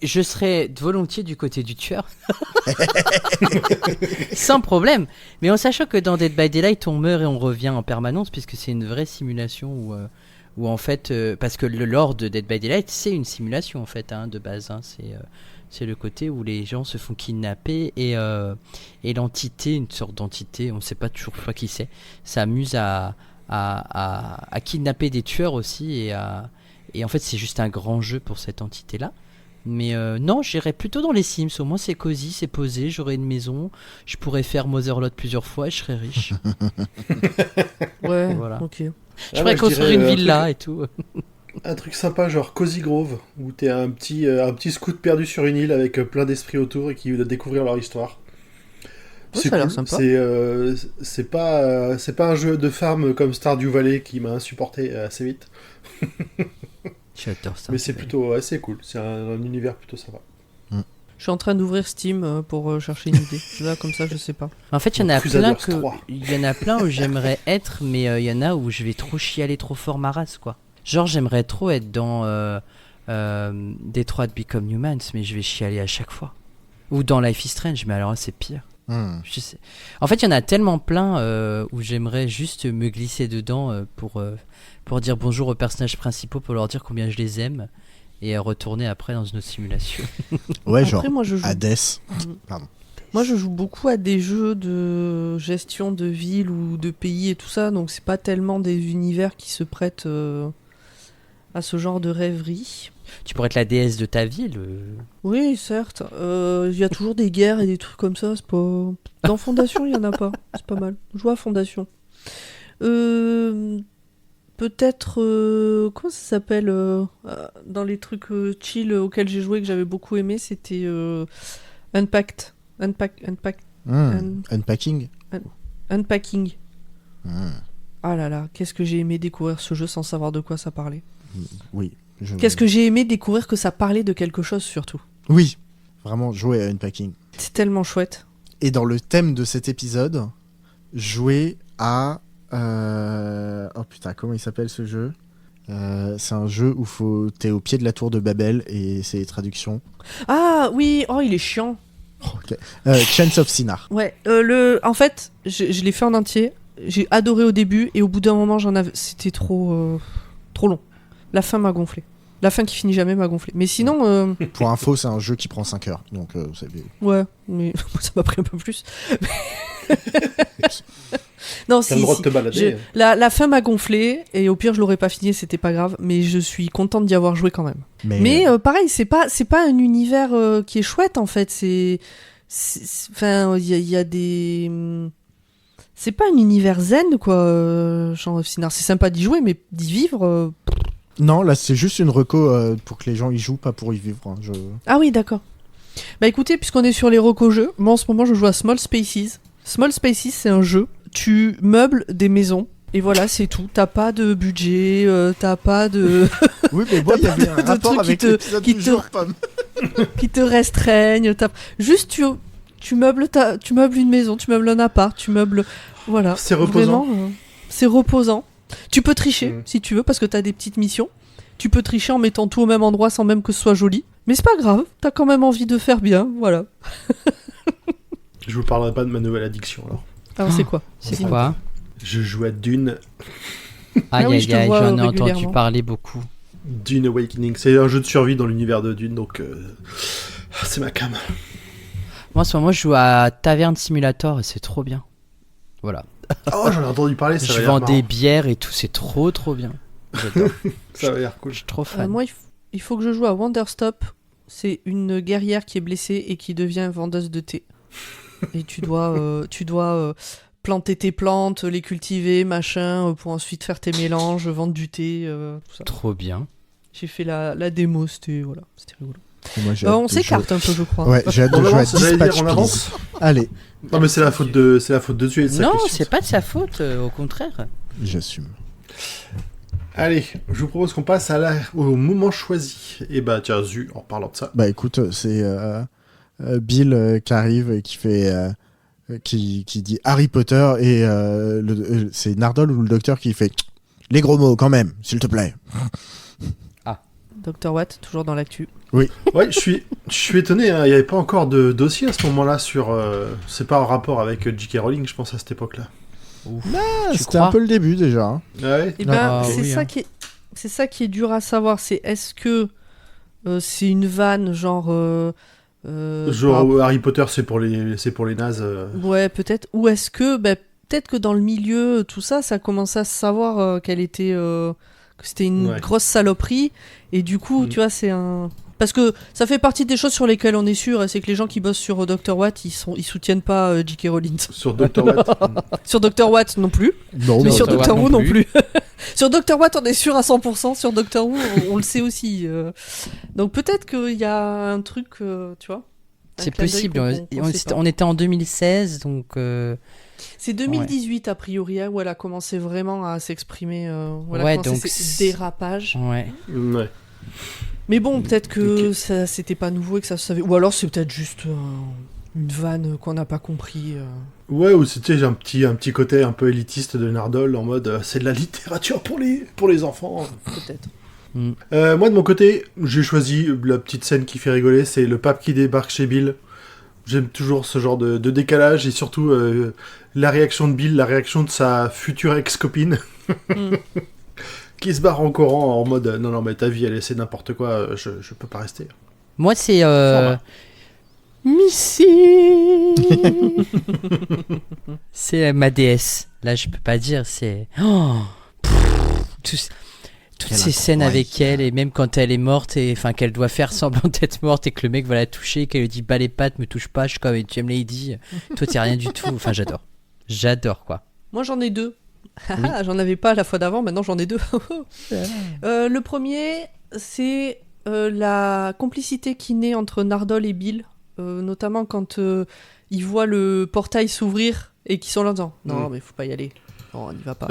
S6: je serais volontiers du côté du tueur. Sans problème. Mais en sachant que dans Dead by Daylight, on meurt et on revient en permanence, puisque c'est une vraie simulation où en fait, parce que le lore de Dead by Daylight, c'est une simulation en fait, de base. C'est le côté où les gens se font kidnapper et l'entité, une sorte d'entité, on ne sait pas toujours pas qui c'est, s'amuse à kidnapper des tueurs aussi et en fait c'est juste un grand jeu pour cette entité-là. Mais non, j'irais plutôt dans les Sims. Au moins c'est cosy, c'est posé, j'aurais une maison, je pourrais faire Motherlode plusieurs fois et je serais riche.
S1: Ouais,
S6: Voilà.
S1: ok.
S6: Je pourrais construire une villa et tout.
S5: Un truc sympa, genre Cozy Grove, où t'es un petit scout perdu sur une île avec plein d'esprits autour et qui veulent découvrir leur histoire.
S1: Ouais, ça a l'air sympa.
S5: C'est pas un jeu de farm comme Stardew Valley qui m'a insupporté assez vite.
S6: J'adore ça.
S5: Mais c'est plutôt assez cool, c'est un univers plutôt sympa.
S1: Je suis en train d'ouvrir Steam pour chercher une idée. Là, comme ça, je sais pas.
S6: En fait, il y en a
S5: Crusaders
S6: plein
S5: 3.
S6: il y en a plein où j'aimerais être, mais il y en a où je vais trop chialer trop fort ma race, quoi. Genre, j'aimerais trop être dans Detroit Become Humans, mais je vais chialer à chaque fois. Ou dans Life is Strange, mais alors là, c'est pire. Je sais. En fait, il y en a tellement plein où j'aimerais juste me glisser dedans pour dire bonjour aux personnages principaux, pour leur dire combien je les aime, et retourner après dans une autre simulation.
S2: Ouais,
S1: Après,
S2: genre
S1: moi, je joue...
S2: Hades. Pardon.
S1: Moi, je joue beaucoup à des jeux de gestion de ville ou de pays et tout ça, donc c'est pas tellement des univers qui se prêtent à ce genre de rêverie.
S6: Tu pourrais être la déesse de ta ville.
S1: Oui, certes. Il y a toujours des guerres et des trucs comme ça. C'est pas... Dans Fondation, il y en a pas. C'est pas mal. Je joue à Fondation. Peut-être... comment ça s'appelle dans les trucs chill auxquels j'ai joué que j'avais beaucoup aimé, c'était Unpacked.
S2: Unpacking.
S1: Unpacking. Ah là là, qu'est-ce que j'ai aimé découvrir ce jeu sans savoir de quoi ça parlait.
S2: Oui.
S1: Qu'est-ce que j'ai aimé découvrir que ça parlait de quelque chose surtout.
S2: Oui, vraiment jouer à Unpacking.
S1: C'est tellement chouette.
S2: Et dans le thème de cet épisode, jouer à... Oh putain, comment il s'appelle ce jeu ? C'est un jeu où t'es au pied de la tour de Babel et c'est les traductions.
S1: Ah oui, oh il est chiant.
S2: Okay. Chains of Sinar.
S1: Ouais, en fait, je l'ai fait en entier. J'ai adoré au début et au bout d'un moment, c'était trop long. La fin m'a gonflé. La fin qui finit jamais m'a gonflé. Mais sinon...
S2: Pour info, c'est un jeu qui prend 5 heures. Donc,
S1: ouais, mais ça m'a pris un peu plus. Non,
S5: T'as le droit de te balader.
S1: La fin m'a gonflé et au pire, je l'aurais pas fini, c'était pas grave. Mais je suis contente d'y avoir joué quand même. Mais pareil, c'est pas un univers qui est chouette en fait. Enfin, il y a des... C'est pas un univers zen, quoi. Genre, c'est sympa d'y jouer, mais d'y vivre...
S2: Non, là, c'est juste une reco pour que les gens y jouent, pas pour y vivre. Hein.
S1: Ah oui, d'accord. Bah écoutez, puisqu'on est sur les recos jeux, moi en ce moment, je joue à Small Spaces. Small Spaces, c'est un jeu. Tu meubles des maisons. Et voilà, c'est tout. T'as pas de budget, t'as pas de...
S2: Oui, mais bon, il y avait un rapport avec l'épisode du jour, Pomme.
S1: qui te restreignent. Juste, tu meubles une maison, tu meubles un appart, tu meubles... Voilà.
S5: C'est reposant.
S1: Vraiment, c'est reposant. Tu peux tricher, si tu veux, parce que t'as des petites missions. Tu peux tricher en mettant tout au même endroit sans même que ce soit joli. Mais c'est pas grave, t'as quand même envie de faire bien, voilà.
S5: Je vous parlerai pas de ma nouvelle addiction, alors.
S1: Alors c'est quoi ?
S6: C'est quoi ?
S5: Je joue à Dune.
S1: Ah oui, je te vois
S6: j'en ai entendu
S1: régulièrement.
S6: parler beaucoup.
S5: Dune Awakening. C'est un jeu de survie dans l'univers de Dune, donc c'est ma cam.
S6: Moi, en ce moment, je joue à Tavern Simulator et c'est trop bien. Voilà.
S5: Oh, j'en ai entendu parler, ça
S6: Je
S5: va l'air
S6: vends
S5: marrant.
S6: des bières et tout, c'est trop bien. J'adore.
S5: Ça va l'air cool.
S6: Je suis trop fan.
S1: Moi, il faut que je joue à Wonderstop. C'est une guerrière qui est blessée et qui devient vendeuse de thé. Et tu dois planter tes plantes, les cultiver, machin, pour ensuite faire tes mélanges, vendre du thé, tout ça.
S6: Trop bien.
S1: J'ai fait la démo, c'était rigolo.
S2: Moi,
S1: On s'écarte un peu, je crois.
S2: Ouais, j'ai hâte de
S5: On
S2: jouer à
S5: avance, j'allais
S2: Dispatch,
S5: dire, on
S2: please.
S5: avance.
S2: Allez,
S5: Non, mais c'est la faute de Dieu et de sa
S6: Non,
S5: question.
S6: c'est pas de sa faute, au contraire.
S2: j'assume.
S5: Allez, je vous propose qu'on passe au moment choisi. Et bah, tiens, Zu, en parlant de ça.
S2: Bah écoute, c'est Bill qui arrive et qui fait... qui dit Harry Potter et c'est Nardole ou le docteur qui fait les gros mots quand même, s'il te plaît.
S1: Dr. Watt, toujours dans l'actu.
S5: Ouais, je suis étonné, hein, il n'y avait pas encore de dossier à ce moment-là sur... c'est pas en rapport avec J.K. Rowling, je pense, à cette époque-là.
S2: Ah,
S6: Tu
S2: c'était
S6: crois
S2: un peu le début déjà. Hein.
S5: Ah ouais.
S1: Et ben,
S6: Ah,
S1: c'est
S6: oui,
S1: ça
S6: hein.
S1: qui est... c'est ça qui est dur à savoir. C'est est-ce que c'est une vanne genre
S5: Harry Potter, c'est pour les nazes.
S1: Ouais, peut-être. Ou est-ce que peut-être que dans le milieu, tout ça, ça commençait à se savoir qu'elle était que c'était une grosse saloperie. Et du coup, tu vois, c'est un. Parce que ça fait partie des choses sur lesquelles on est sûr, c'est que les gens qui bossent sur Dr. Watt, ils soutiennent pas J.K. Rowling.
S5: Sur Dr. Watt.
S1: Sur Dr. Watt non plus.
S2: Non,
S1: Mais
S2: non,
S1: sur
S6: Dr.
S1: Doctor
S6: Watt
S1: Who
S6: non
S1: non plus. Sur Dr. Watt, on est sûr à 100%. Sur Doctor Who, on le sait aussi. Donc peut-être qu'il y a un truc, tu vois.
S6: C'est possible. On était en 2016, donc.
S1: C'est 2018 a priori où elle a commencé vraiment à s'exprimer.
S6: Ouais,
S1: donc ces dérapages.
S6: Ouais.
S5: Ouais.
S1: Mais bon, peut-être que ça c'était pas nouveau et que ça se savait. Ou alors c'est peut-être juste une vanne qu'on n'a pas compris.
S5: Ouais, ou c'était un petit côté un peu élitiste de Nardole en mode c'est de la littérature pour les enfants.
S1: Peut-être.
S5: Moi de mon côté, j'ai choisi la petite scène qui fait rigoler, c'est le pape qui débarque chez Bill. J'aime toujours ce genre de décalage et surtout la réaction de Bill, la réaction de sa future ex-copine. Qui se barre en courant en mode non mais ta vie elle c'est n'importe quoi, je peux pas rester.
S6: Moi c'est Missy. C'est ma déesse. Là je peux pas dire, c'est toutes ces scènes avec elle, et même quand elle est morte et enfin qu'elle doit faire semblant d'être morte et que le mec va la toucher, qu'elle lui dit bah les pattes me touche pas, je suis comme Jam Lady, toi t'es rien du tout. Enfin j'adore quoi.
S1: Moi j'en ai deux. J'en avais pas la fois d'avant, maintenant j'en ai deux. Le premier, c'est la complicité qui naît entre Nardole et Bill, notamment quand ils voient le portail s'ouvrir et qu'ils sont là en disant non mais faut pas y aller. Non, on n'y va pas.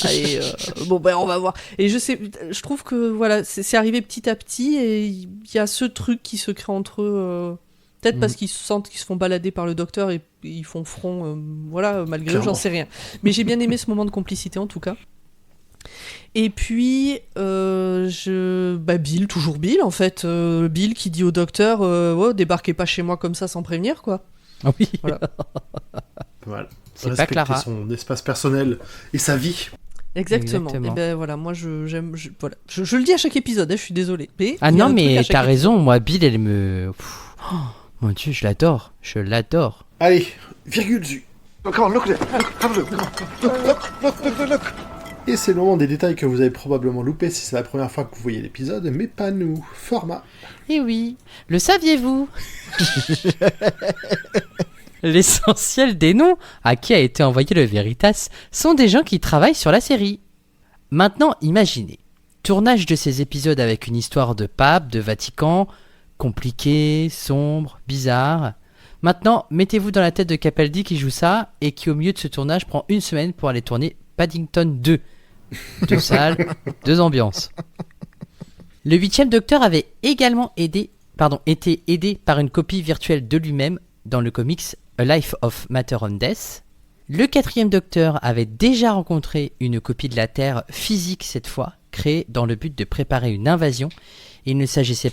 S1: Allez, on va voir. Et je trouve que voilà, c'est arrivé petit à petit et il y a ce truc qui se crée entre eux. Peut-être parce qu'ils sentent qu'ils se font balader par le docteur et ils font front, malgré eux, j'en sais rien. Mais j'ai bien aimé ce moment de complicité en tout cas. Et puis, Bill, toujours Bill en fait. Bill qui dit au docteur débarquez pas chez moi comme ça sans prévenir, quoi.
S6: Ah oui.
S5: Voilà.
S6: C'est pas
S5: Respecter
S6: Clara.
S5: son espace personnel et sa vie.
S1: Exactement. Et ben voilà, moi j'aime. Voilà. Je le dis à chaque épisode, je suis désolé. Mais
S6: non, mais t'as raison, moi, Bill, elle me. Mon Dieu, je l'adore.
S5: Allez, virgule Zu.
S4: Oh, come on, look at it. Have a look. Look.
S5: Et c'est le moment des détails que vous avez probablement loupé si c'est la première fois que vous voyez l'épisode, mais pas nous. Format.
S6: Eh oui, le saviez-vous? L'essentiel des noms à qui a été envoyé le Veritas sont des gens qui travaillent sur la série. Maintenant, imaginez. Tournage de ces épisodes avec une histoire de pape, de Vatican, compliqué, sombre, bizarre. Maintenant, mettez-vous dans la tête de Capaldi qui joue ça et qui au milieu de ce tournage prend une semaine pour aller tourner Paddington 2. 2 salles, 2 ambiances. Le 8e Docteur avait également été aidé par une copie virtuelle de lui-même dans le comics A Life of Matter on Death. Le 4e Docteur avait déjà rencontré une copie de la Terre physique cette fois, créée dans le but de préparer une invasion. Il ne s'agissait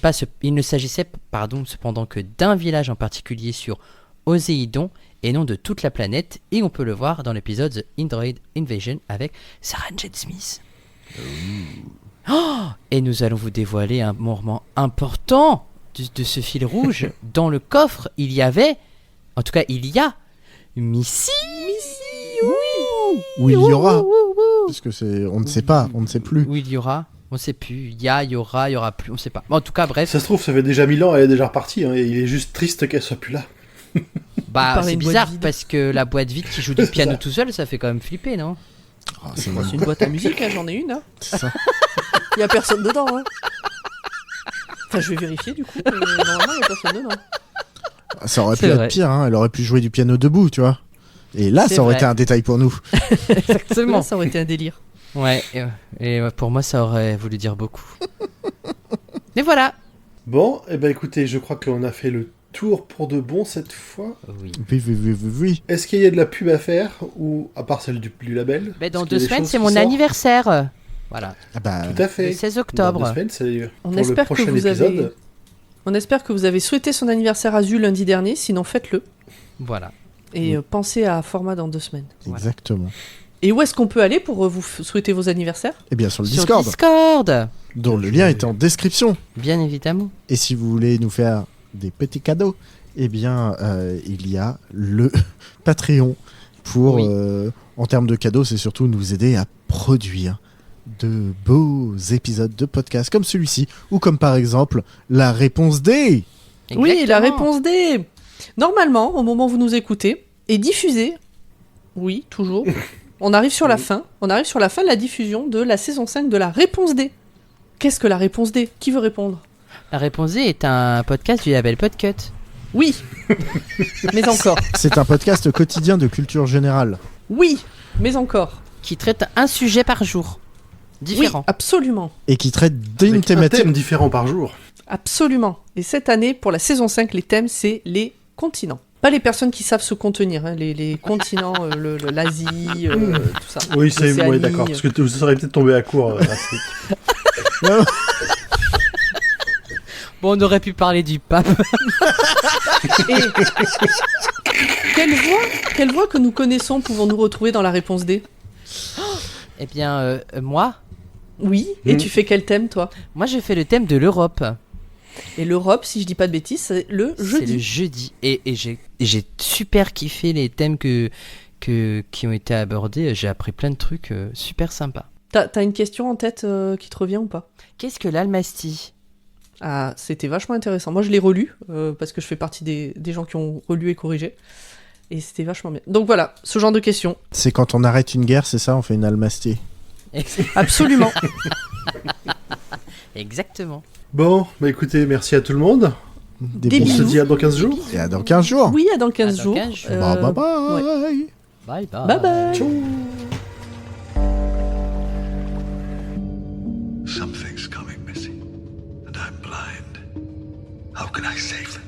S6: cependant que d'un village en particulier sur Oséidon et non de toute la planète, et on peut le voir dans l'épisode The Android Invasion avec Sarah Jane Smith. Et nous allons vous dévoiler un moment important de ce fil rouge. Dans le coffre, il y a Missy.
S2: Où il y aura. Parce que on ne sait pas, on ne sait plus.
S6: Où il y aura. On sait plus, il y aura plus, on sait pas. En tout cas, bref.
S5: Ça se trouve, ça fait déjà 1000 ans, elle est déjà repartie, et il est juste triste qu'elle soit plus là.
S6: C'est bizarre, parce que la boîte vide qui joue du piano tout seul, ça fait quand même flipper, non?
S1: C'est une boîte à musique, j'en ai une.
S2: C'est ça.
S1: Il y a personne dedans. Enfin, je vais vérifier du coup, mais normalement, il y a personne dedans.
S2: Ça aurait pu être pire, elle aurait pu jouer du piano debout, tu vois. Et là, ça aurait été un détail pour nous.
S6: Exactement.
S1: Là, ça aurait été un délire.
S6: Ouais, et pour moi, ça aurait voulu dire beaucoup. Et voilà.
S5: Bon, écoutez, je crois qu'on a fait le tour pour de bon cette fois.
S2: Oui.
S5: Est-ce qu'il y a de la pub à faire, ou à part celle du label?
S6: Dans 2 semaines, c'est mon anniversaire. Voilà.
S5: Tout à fait.
S6: Le 16 octobre.
S5: Dans 2 semaines, c'est
S1: On
S5: pour
S1: espère
S5: le prochain
S1: que vous
S5: épisode.
S1: On espère que vous avez souhaité son anniversaire à Zu lundi dernier, sinon faites-le.
S6: Voilà.
S1: Et pensez à format dans 2 semaines.
S2: Exactement.
S1: Et où est-ce qu'on peut aller pour vous souhaiter vos anniversaires ?
S2: Eh bien, sur le
S6: Sur
S2: Discord,
S6: Discord,
S2: dont le lien est en description.
S6: bien évidemment.
S2: Et si vous voulez nous faire des petits cadeaux, eh bien, il y a le Patreon pour,
S6: Oui.
S2: en termes de cadeaux, c'est surtout nous aider à produire de beaux épisodes de podcast comme celui-ci, ou comme par exemple la réponse D.
S1: Oui, la
S6: Exactement.
S1: réponse D. Normalement, au moment où vous nous écoutez, est diffusée. Oui, toujours. On arrive sur la fin. On arrive sur la fin de la diffusion de la saison 5 de la réponse D. Qu'est-ce que la réponse D ? Qui veut répondre ?
S6: La réponse D est un podcast du label Podcut.
S1: Oui. Mais encore.
S2: C'est un podcast quotidien de culture générale.
S1: Oui. Mais encore.
S6: Qui traite un sujet par jour. Différent.
S1: Oui, absolument.
S2: Et qui traite d'une
S5: Avec un
S2: thématique.
S5: thème différent par jour.
S1: Absolument. Et cette année, pour la saison 5, les thèmes, c'est les continents. Pas les personnes qui savent se contenir, hein, les continents, l'Asie, tout ça.
S5: Oui, c'est
S1: L'Océanie,
S5: ouais, d'accord. Parce que vous seriez peut-être tombé à court. Afrique.
S2: Non,
S6: Bon, on aurait pu parler du pape.
S1: Et quelle voix que nous connaissons pouvons-nous retrouver dans la réponse D ?
S6: Eh bien, moi,
S1: Oui. Et tu fais quel thème, toi ?
S6: moi j'ai fait le thème de l'Europe.
S1: Et l'Europe, si je dis pas de bêtises, c'est le
S6: C'est le
S1: jeudi.
S6: jeudi. Et j'ai super kiffé les thèmes qui ont été abordés. J'ai appris plein de trucs super sympas.
S1: T'as une question en tête qui te revient ou pas ?
S6: Qu'est-ce que l'almastie?
S1: Ah, c'était vachement intéressant. Moi, je l'ai relu, parce que je fais partie des gens qui ont relu et corrigé. Et c'était vachement bien. Donc voilà, ce genre de questions.
S2: c'est quand on arrête une guerre, c'est ça, on fait une almastie.
S1: Absolument.
S6: Exactement.
S5: Bon, bah écoutez, merci à tout le monde.
S2: Des
S5: On
S1: bisous.
S5: se dit à dans 15 jours.
S2: Et à dans 15 jours.
S1: Oui, à dans 15
S6: À dans
S1: jours.
S6: 15 jours.
S2: Bye bye
S1: ouais.
S2: bye.
S6: Bye bye.
S1: Bye bye.
S4: Something's coming, Missy, and I'm blind. How can I save them?